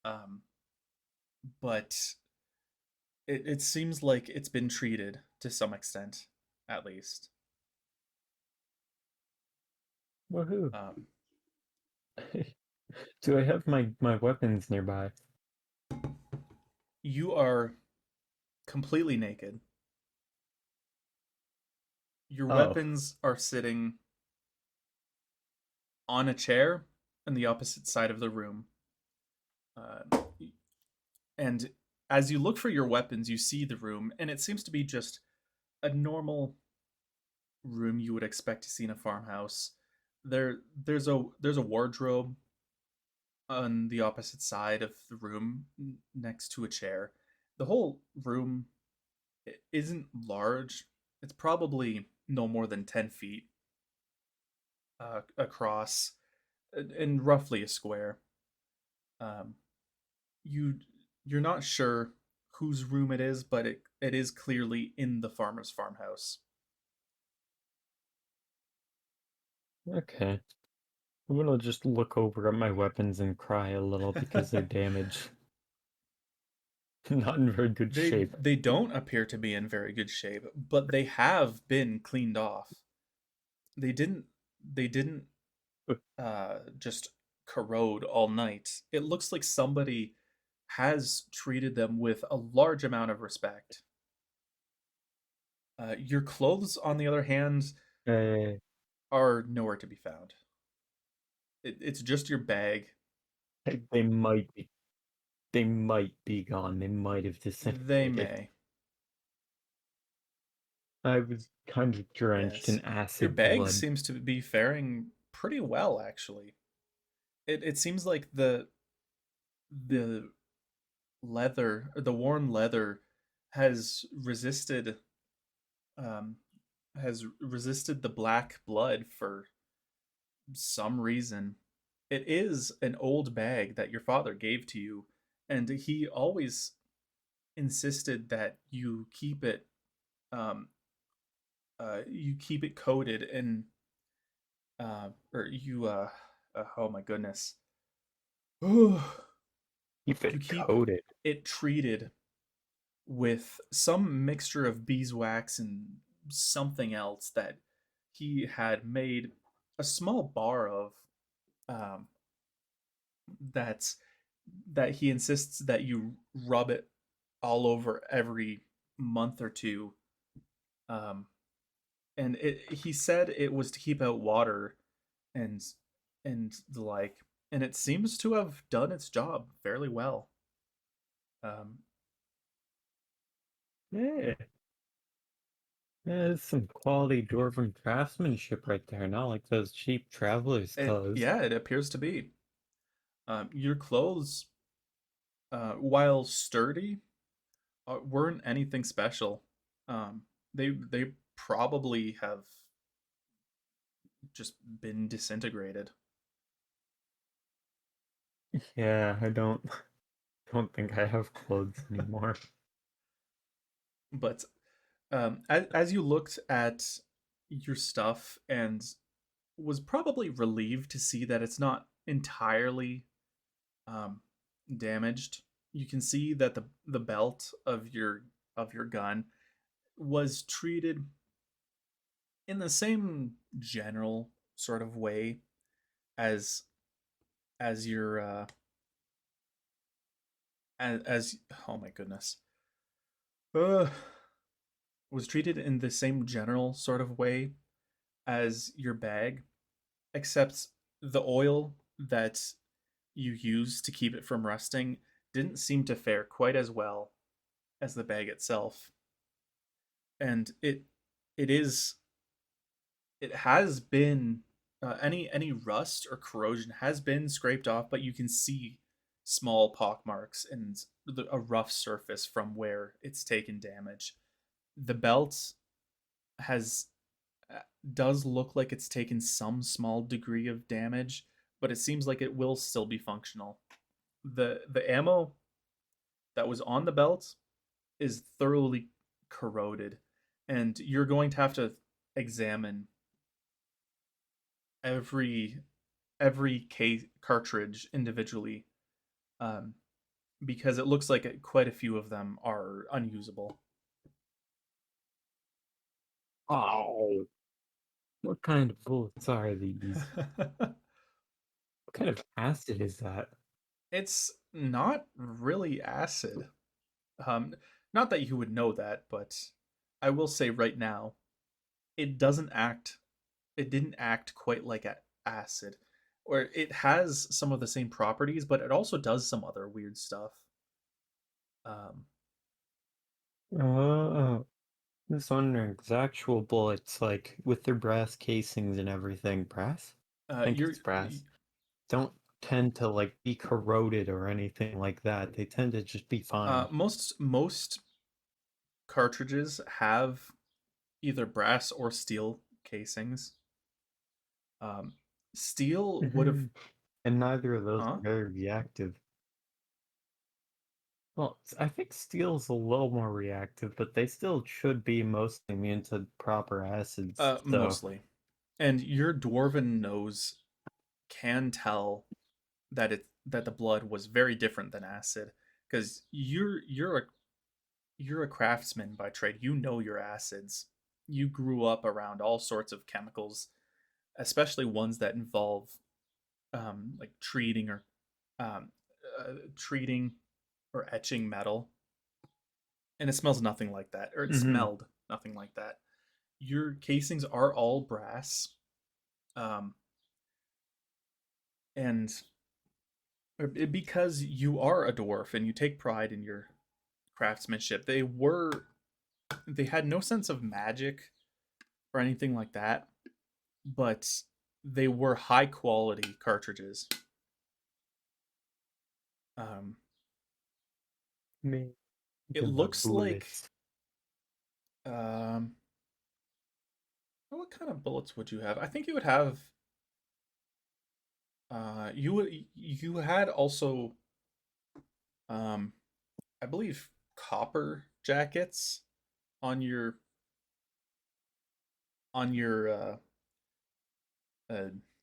um, but it seems like it's been treated to some extent, at least. Woohoo. Um, Do I have my weapons nearby? you are completely naked. Your Oh. weapons are sitting on a chair on the opposite side of the room. Uh, and as you look for your weapons, you see the room, and it seems to be just a normal room you would expect to see in a farmhouse. There's a wardrobe on the opposite side of the room next to a chair. The whole room It isn't large. It's probably no more than 10 feet across and roughly a square. Um, you you're not sure whose room it is, but it is clearly in the farmer's farmhouse. Okay. I'm gonna just look over at my weapons and cry a little because they're damaged. Not in very good they shape. they don't appear to be in very good shape, but they have been cleaned off. They didn't just corrode all night. It looks like somebody has treated them with a large amount of respect. Your clothes, on the other hand, Uh, are nowhere to be found. It's just your bag. they might be. They might be gone. They might have They disintegrated. may. I was kind of drenched in Yes. Your acid bag blood. seems to be faring pretty well, actually. It seems like the leather, the worn leather, has resisted um, has resisted the black blood for some reason. It is an old bag that your father gave to you, and he always insisted that you keep it coated in or you oh my goodness. You Keep it keep coated. it treated with some mixture of beeswax and something else that he had made a small bar of um, that's that he insists that you rub it all over every month or two. Um, and he said it was to keep out water and the like, and it seems to have done its job fairly well. Um, Yeah. Yeah, that's some quality dwarven craftsmanship right there. Not like those cheap traveler's clothes. it appears to be. Your clothes, while sturdy, weren't anything special. They probably have just been disintegrated. Yeah, I don't think I have clothes anymore. But as you looked at your stuff and was probably relieved to see that it's not entirely um, damaged, you can see that the belt of your gun was treated in the same general sort of way as your as oh my goodness uh, was treated in the same general sort of way as your bag, except the oil that you use to keep it from rusting didn't seem to fare quite as well as the bag itself. And it is it has been any rust or corrosion has been scraped off, but you can see small pock marks and a rough surface from where it's taken damage. The belt has uh, does look like it's taken some small degree of damage, but it seems like it will still be functional. The ammo that was on the belt is thoroughly corroded, and you're going to have to examine every case cartridge individually, um, because it looks like quite a few of them are unusable. Oh, what kind of bullets are these? What kind of acid is that? It's not really acid. Um, Not that you would know that, but I will say right now, it doesn't act. It didn't act quite like acid, or it has some of the same properties, but it also does some other weird stuff. Um, Oh, this wondering, 'cause actual bullets, like with their brass casings and everything, brass? I think you're it's brass. Don't tend to like be corroded or anything like that. They tend to just be fine. most cartridges have either brass or steel casings. Um, Steel would have, Mhm. And neither of those huh? are very reactive. Well, I think steel's a little more reactive, but they still should be mostly immune to proper acids. So, Mostly. And your dwarven nose can tell that the blood was very different than acid because you're a craftsman by trade. You know your acids. You grew up around all sorts of chemicals, especially ones that involve like um, treating or etching metal, and it smells nothing like that, or it mhm. smelled nothing like that. Your casings are all brass, um, and because you are a dwarf and you take pride in your craftsmanship, they had no sense of magic or anything like that, but they were high quality cartridges. Um, Made it of looks like bullets. um, what kind of bullets would you have? I think you would have you had also um, I believe copper jackets on your uh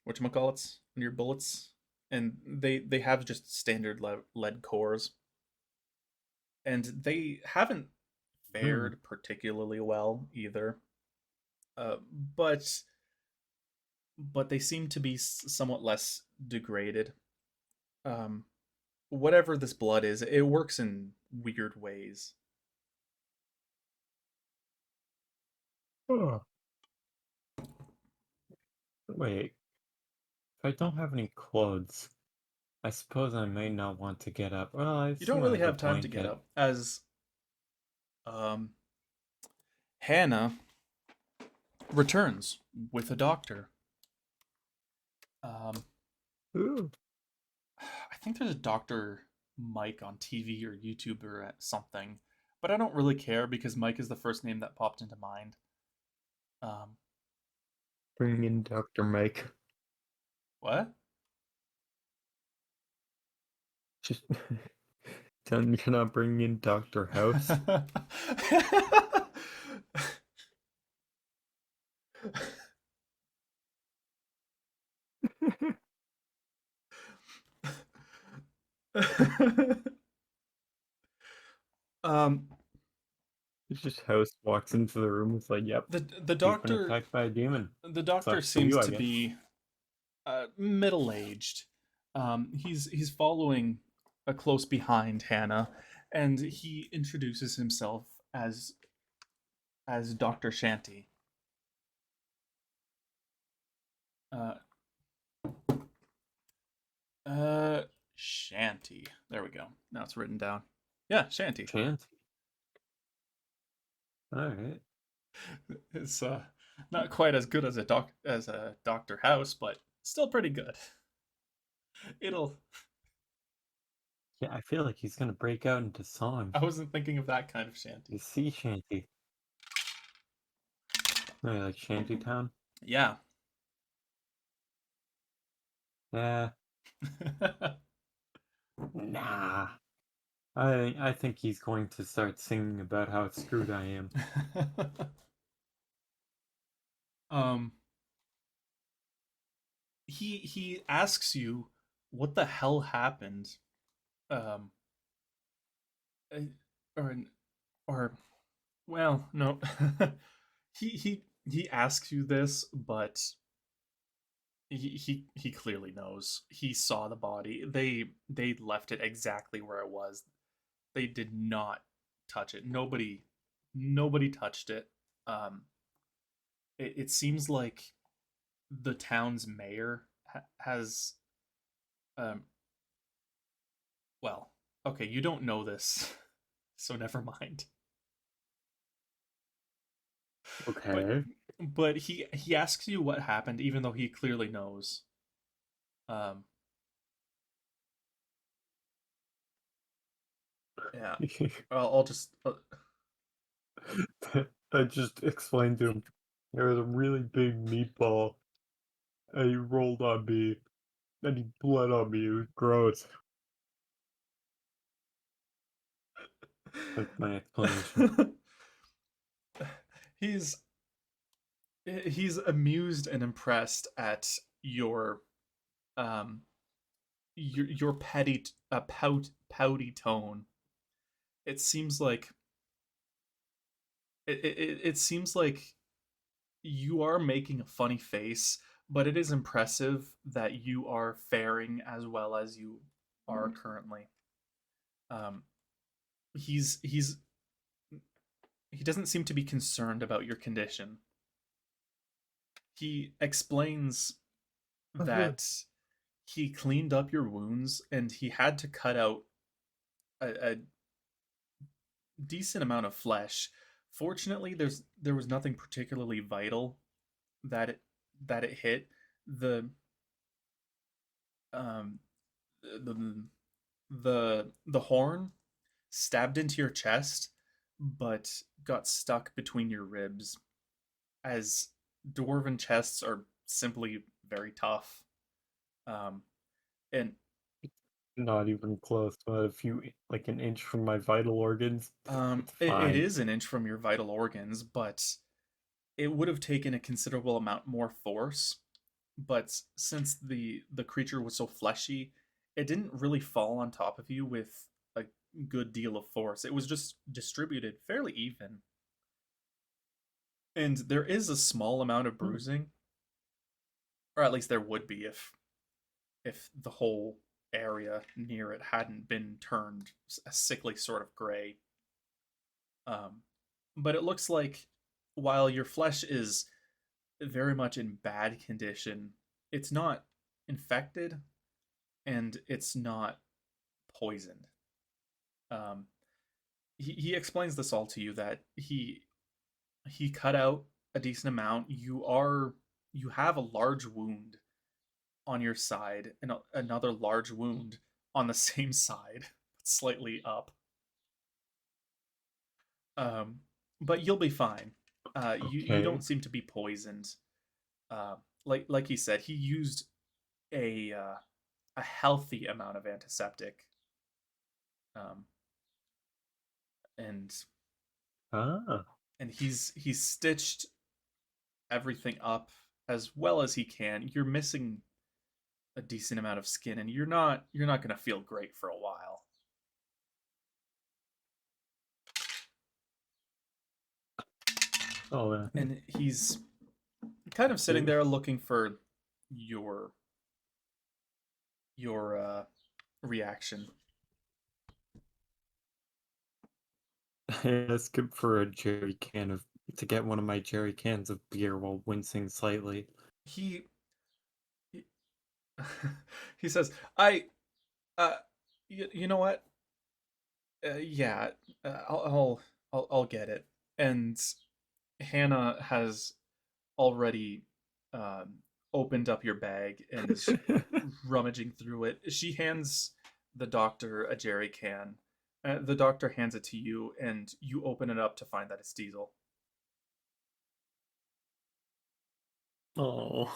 whatchamacallits on your bullets, and they have just standard lead cores, and they haven't Hmm. fared particularly well either. Uh, but they seem to be somewhat less degraded. Um, Whatever this blood is, it works in weird ways. Oh, wait, if I don't have any clothes, I suppose I may not want to get up. Well, I You assume don't I really have a have time to get blanket. up as um, Hannah returns with a doctor. Um, Ooh. I think there's a Doctor Mike on TV or YouTube or something, but I don't really care because Mike is the first name that popped into mind. Um, Bring in Dr. Mike. what? Just can I bring in Dr. House? um, It's just House walks into the room. It's like, yep, the you've been doctor attacked by a demon. the doctor Sucks for seems you, I to guess. be middle aged. He's following close behind Hannah, and he introduces himself as Doctor Shanty. Uh, uh, Shanty. There we go. Now it's written down. Yeah, Shanty. Chance. All right. It's not quite as good as a Doctor House, but still pretty good. It'll. Yeah, I feel like he's gonna break out into song. I wasn't thinking of that kind of The Shanty. sea shanty. No, like Shantytown. Yeah. Yeah. Nah. I think he's going to start singing about how screwed I am. um, he asks you what the hell happened. Um, uh, or or well, no. He asks you this, but he clearly knows. He saw the body. They left it exactly where it was. They did not touch it. Nobody touched it. Um, it seems like the town's mayor has um well, okay, you don't know this, so never mind. But Okay. he asks you what happened, even though he clearly knows. Um, yeah, I'll just I just explained to him there was a really big meatball, and he rolled on me, and he bled on me. It was gross. That's my explanation. he's he's amused and impressed at your um your petty pouty tone. It seems like it seems like you are making a funny face, but it is impressive that you are faring as well as you are currently. Um, he's he doesn't seem to be concerned about your condition. He explains Oh, good. that he cleaned up your wounds and he had to cut out a decent amount of flesh. Fortunately, there was nothing particularly vital that it hit. The um the the horn stabbed into your chest, but got stuck between your ribs. As dwarven chests are simply very tough, um, and Not even close, but a few, like an inch from my vital organs. It's it fine. is an inch from your vital organs, but it would have taken a considerable amount more force. But since the creature was so fleshy, it didn't really fall on top of you with a good deal of force. It was just distributed fairly even. And there is a small amount of Hmm. bruising, or at least there would be if the whole area near it hadn't been turned a sickly sort of gray. Um, but it looks like while your flesh is very much in bad condition, it's not infected and it's not poisoned. Um, he explains this all to you that he cut out a decent amount. You have a large wound on your side and another large wound on the same side, slightly up. Um, but you'll be fine. You Okay. don't seem to be poisoned. Uh, like he said, he used a healthy amount of antiseptic, um, and Ah. he's stitched everything up as well as he can. You're missing a decent amount of skin, and you're not gonna feel great for a while. Oh, And he's kind of sitting it, there looking for your your reaction. I asked him for a jerry can of to get one of my jerry cans of beer while wincing slightly. He he says, "I uh, you know what? Yeah, I'll get it." And Hannah has already um, opened up your bag and is rummaging through it. She hands the doctor a jerry can. The doctor hands it to you, and you open it up to find that it's diesel. Oh.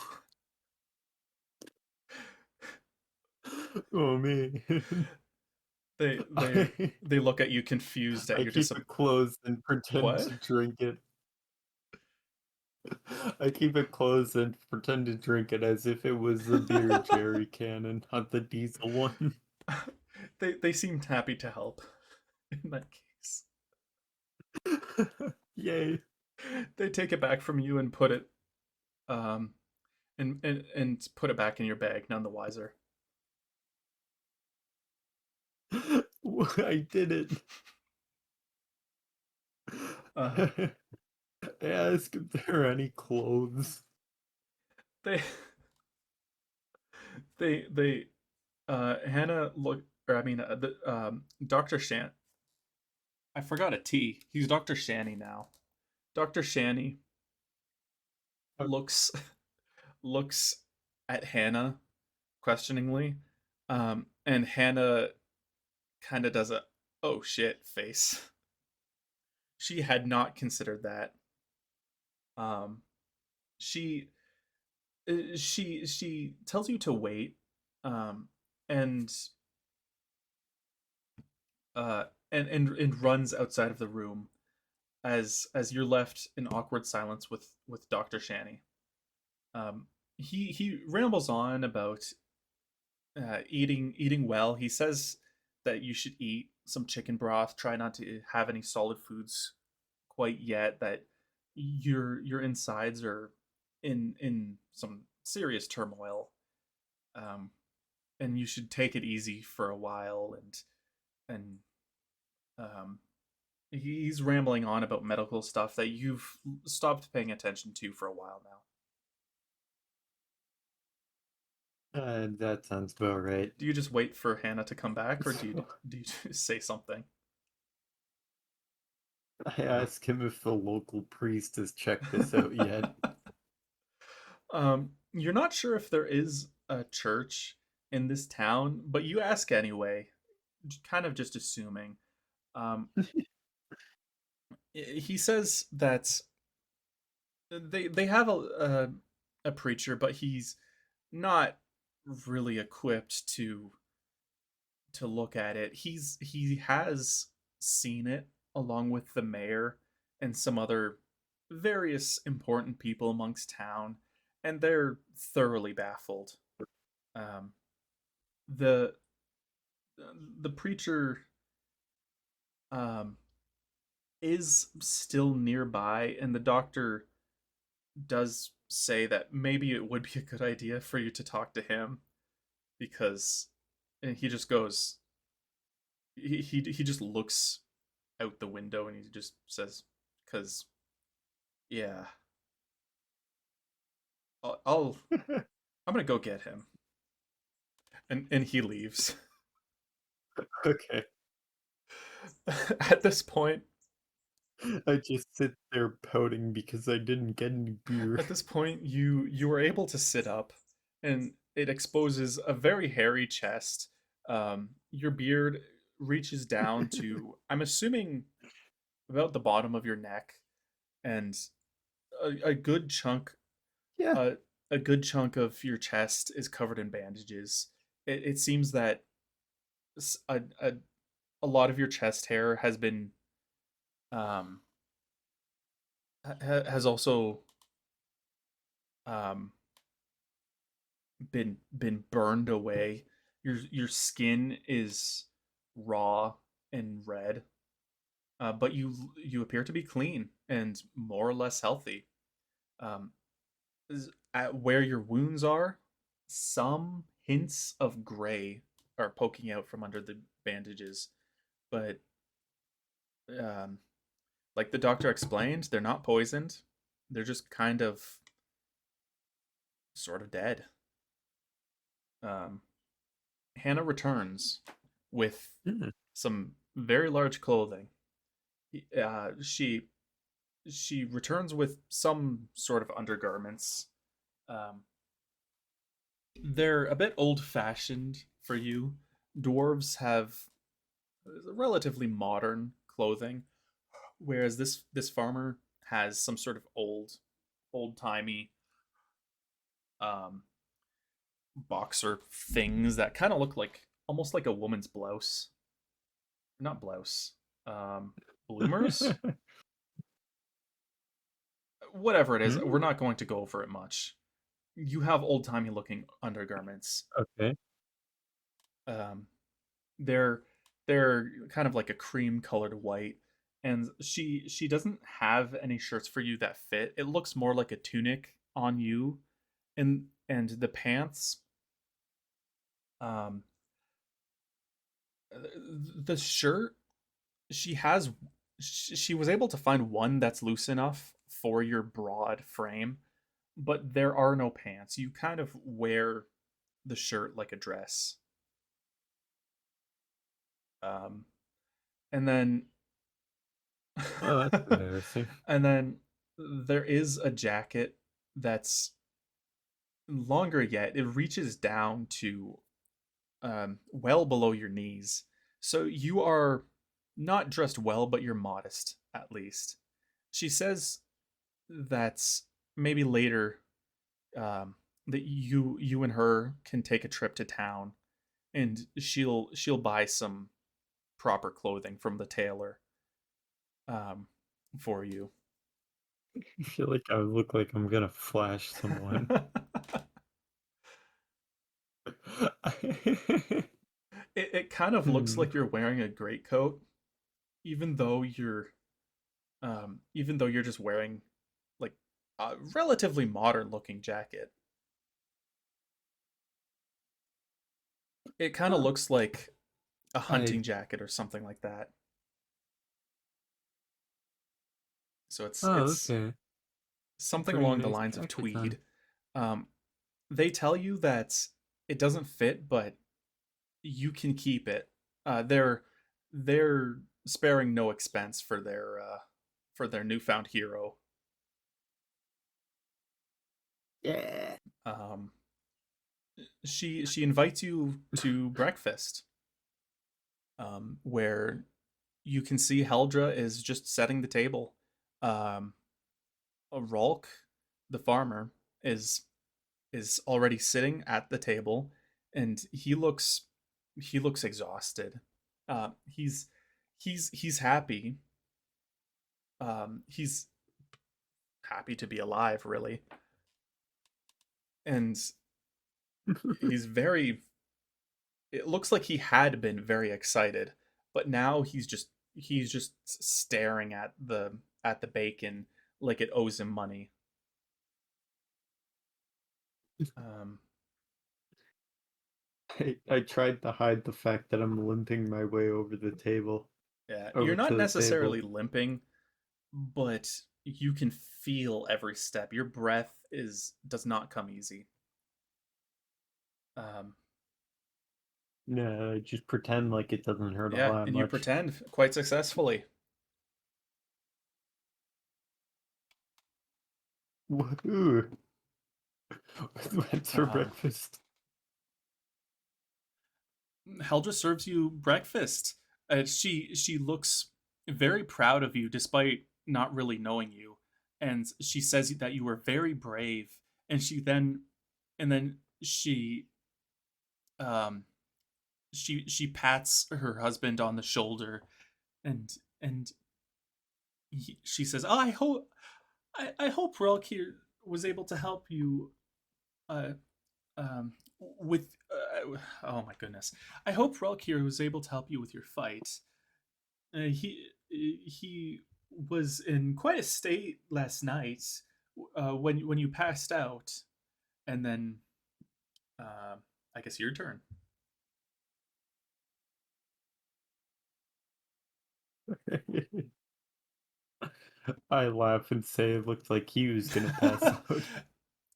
Oh man. They I, they look at you confused at I your keep it closed and pretend what? to drink it. I keep it closed and pretend to drink it as if it was the beer jerry can and not the diesel one. They seemed happy to help in that case. Yay. They take it back from you and put it um and put it back in your bag, none the wiser. I did it. Uh, I asked if there are any clothes. they they Hannah look or I mean the Dr. Shan I forgot a T. He's Dr. Shanny now. Dr. Shanny looks looks at Hannah questioningly. And Hannah kind of does a oh shit face. she had not considered that. Um, she she tells you to wait, um, and uh, and runs outside of the room as you're left in awkward silence with Doctor Shanny. Um, he rambles on about eating well. He says that you should eat some chicken broth. Try not to have any solid foods quite yet. That your insides are in some serious turmoil. Um, and you should take it easy for a while. And um, he's rambling on about medical stuff that you've stopped paying attention to for a while now. That sounds about right. Do you just wait for Hannah to come back, or So do you say something? I ask him if the local priest has checked this out yet. You're not sure if there is a church in this town, but you ask anyway, kind of just assuming. Um, he says that they have a preacher, but he's not really equipped to look at it. He has seen it along with the mayor and some other various important people amongst town, and they're thoroughly baffled. Um, the the preacher um, is still nearby, and the doctor does say that maybe it would be a good idea for you to talk to him because and he just goes he just looks out the window and he just says because yeah I'll I'm gonna go get him and he leaves. Okay. At this point I just sit there pouting because I didn't get any beer. you were able to sit up and it exposes a very hairy chest. Your beard reaches down to I'm assuming about the bottom of your neck, and a good chunk Yeah. uh, a good chunk of your chest is covered in bandages. It seems that a lot of your chest hair has been um, has also um, been burned away. Your skin is raw and red, but you appear to be clean and more or less healthy. Um, at where your wounds are, some hints of gray are poking out from under the bandages, but um, like the doctor explained, they're not poisoned. They're just kind of sort of dead. Um, Hannah returns with Mm. some very large clothing. Uh, she she returns with some sort of undergarments. Um, they're a bit old fashioned for you. Dwarves have relatively modern clothing, whereas this farmer has some sort of old timey um, boxer things that kind of look like almost like a woman's blouse, not blouse, um, bloomers, whatever it is. We're Mm. not going to go over it much. You have old timey looking undergarments. Okay. Um, they're they're kind of like a cream colored white, and she doesn't have any shirts for you that fit. It looks more like a tunic on you, and the pants. Um, the shirt she has she was able to find one that's loose enough for your broad frame, but there are no pants. You kind of wear the shirt like a dress. Um, and then Oh, that's embarrassing. and then there is a jacket that's longer yet. It reaches down to well below your knees. So you are not dressed well, but you're modest. at least. She says that maybe later, um, that you and her can take a trip to town, and she'll buy some proper clothing from the tailor, um, for you. I feel like I look like I'm gonna flash someone. It kind of looks Hmm. like you're wearing a greatcoat, even though you're just wearing like a relatively modern looking jacket. It kind of Huh. looks like a I hunting jacket or something like that. So oh, it's okay. something Pretty along the nice lines of jacket then. tweed. Um, they tell you that it doesn't fit, but you can keep it. They're sparing no expense for their newfound hero. Yeah. Um, she invites you to breakfast, where you can see Heldra is just setting the table. Um, Rolk, the farmer, is is already sitting at the table, and he looks exhausted. He's he's happy. He's happy to be alive, really, and he's very. It looks like he had been very excited, but now he's just staring at the bacon like it owes him money. Um, I tried to hide the fact that I'm limping my way yeah, you're over not to the table. necessarily limping, but you can feel every step. Your breath is does not come easy. Um, No, just pretend like it doesn't hurt all yeah, that and you much. pretend quite successfully. Woohoo! Went for Um, breakfast. Heldra serves you breakfast. She looks very proud of you, despite not really knowing you, and she says that you were very brave. And then um she pats her husband on the shoulder, and and she says, "Oh, I hope Relk here was able to help you uh, with oh my goodness. I hope Relk here was able to help you with your fight. He was in quite a state last night when you passed out, and then uh, I guess your turn." I laugh and say it looked like he was gonna pass out.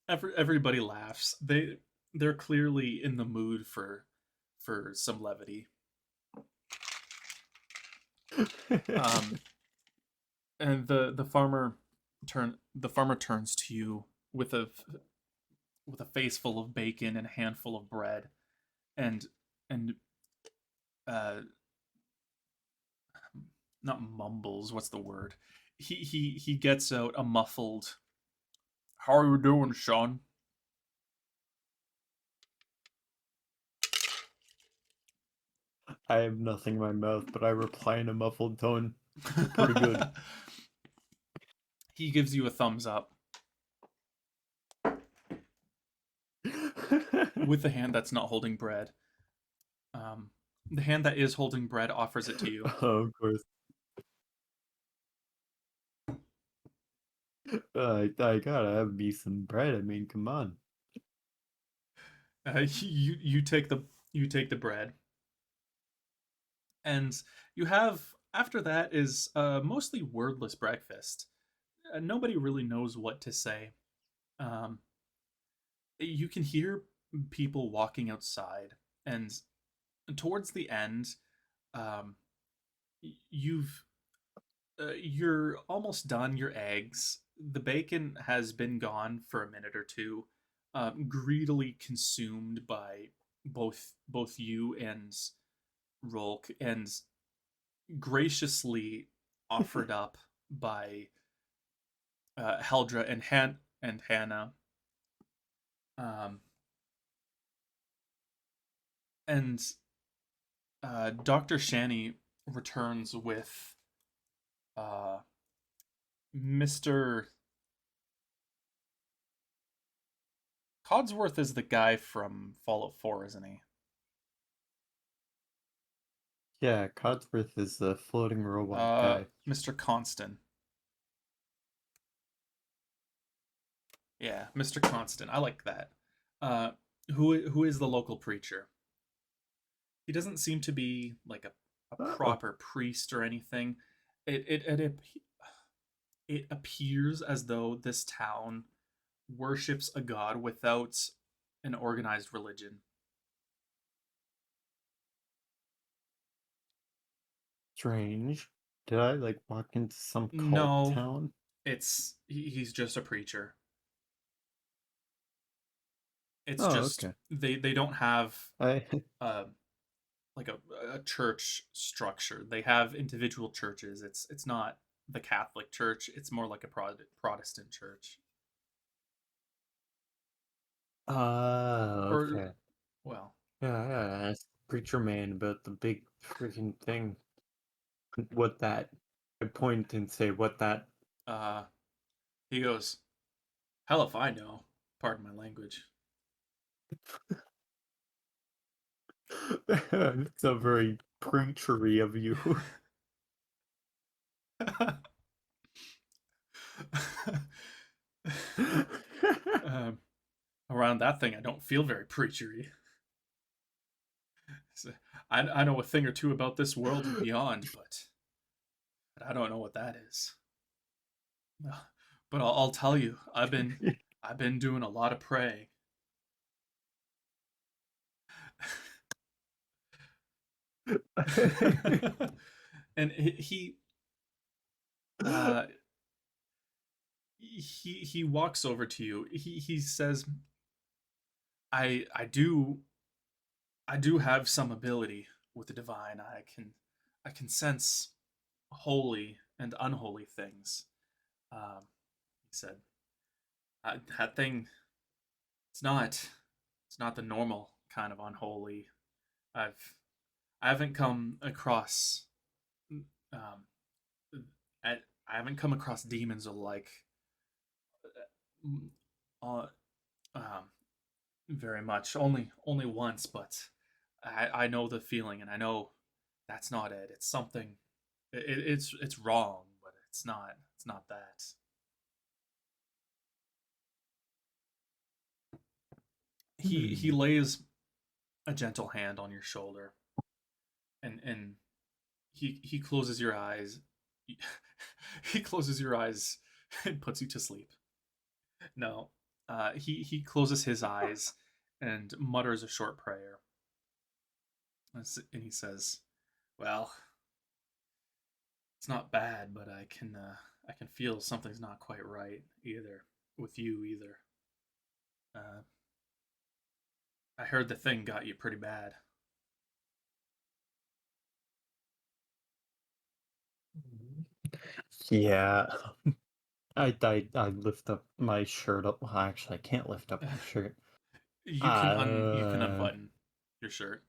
Everybody laughs. They're clearly in the mood for some levity. Um, and the farmer turns to you with a face full of bacon and a handful of bread, and and uh not mumbles, what's the word, he gets out a muffled, "How are you doing, son?" I have nothing in my mouth, but I reply in a muffled tone. Pretty good. He gives you a thumbs up with the hand that's not holding bread. um the hand that is holding bread offers it to you. Oh, of course. I gotta have me some bread. I mean, come on. You take the bread, and you have, after that, is mostly wordless breakfast. Nobody really knows what to say. Um, you can hear people walking outside, and towards the end, um, you're almost done your eggs. The bacon has been gone for a minute or two, greedily consumed by both you and Rolk, and graciously offered up by Heldra and Hannah. Um, and Dr. Shani returns with uh, Mr. Codsworth is the guy from Fallout 4, isn't he? Yeah, Codsworth is the floating robot guy. Mr. Constant. Yeah, Mr. Constant. I like that. Uh, who is the local preacher? He doesn't seem to be like a Oh, proper priest or anything. It appears as though this town worships a god without an organized religion. strange. Did I like walk into some cult No, town? he's just a preacher. It's Oh, just okay. they don't have I uh like a church structure. They have individual churches. It's not the Catholic Church. It's more like a Protestant church. Or okay. well, Yeah, yeah. Ask Preacher Man about the big freaking thing. What that? I point and say, what that? uh he goes, "Hell if I know." Pardon my language. It's a very preachery of you. um, Around that thing, I don't feel very preachery. So, I know a thing or two about this world and beyond, but I don't know what that is. But I'll tell you, I've been doing a lot of praying, and uh, he walks over to you. He says, I I do have some ability with the divine. I can sense holy and unholy things." He said, That thing, it's not it's not the normal kind of unholy. I've I haven't come across um I, I haven't come across demons alike uh, um very much. Only once, but I know the feeling, and I know that's not it. It's something. It's wrong, but it's not. It's not that. He Hmm. lays a gentle hand on your shoulder, and he closes your eyes. He closes your eyes and puts you to sleep. No, he closes his eyes and mutters a short prayer, and he says, "Well, it's not bad, but I can feel something's not quite right either with you either. Uh, I heard the thing got you pretty bad." Yeah. I lift up my shirt up. Well, actually, I can't lift up my shirt. You can Uh, unbutton your shirt,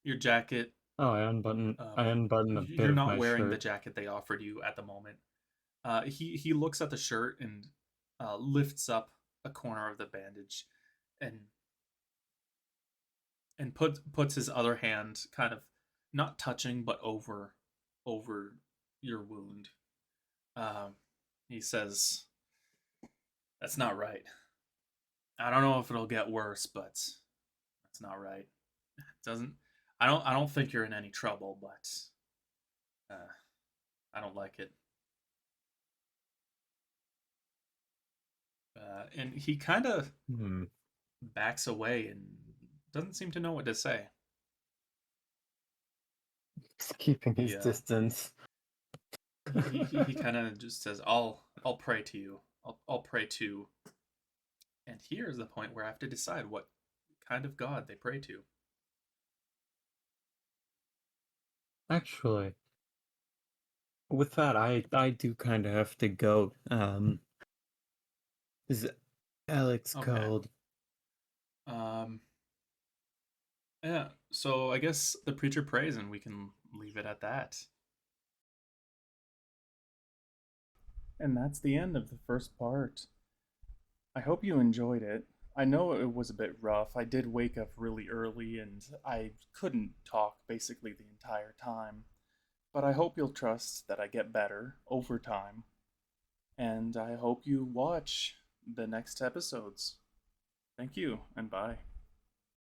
your jacket. oh, I unbutton a bit You're of not my wearing the shirt. jacket they offered you at the moment. He looks at the shirt and lifts up a corner of the bandage, and puts his other hand kind of not touching but over your wound. Um, he says, "That's not right. I don't know if it'll get worse, but that's not right. It doesn't. I don't think you're in any trouble, but uh, I don't like it." And he kind of Hmm. backs away and doesn't seem to know what to say. He's keeping He his uh, distance. he kind of just says, I'll pray to you. I'll pray to." And here is the point where I have to decide what kind of god they pray to. Actually, with that, I do kind of have to go. Is Alex Okay. called? Um, yeah, so I guess the preacher prays and we can leave it at that. And that's the end of the first part. I hope you enjoyed it. I know it was a bit rough. I did wake up really early and I couldn't talk basically the entire time. But I hope you'll trust that I get better over time. And I hope you watch the next episodes. Thank you and bye.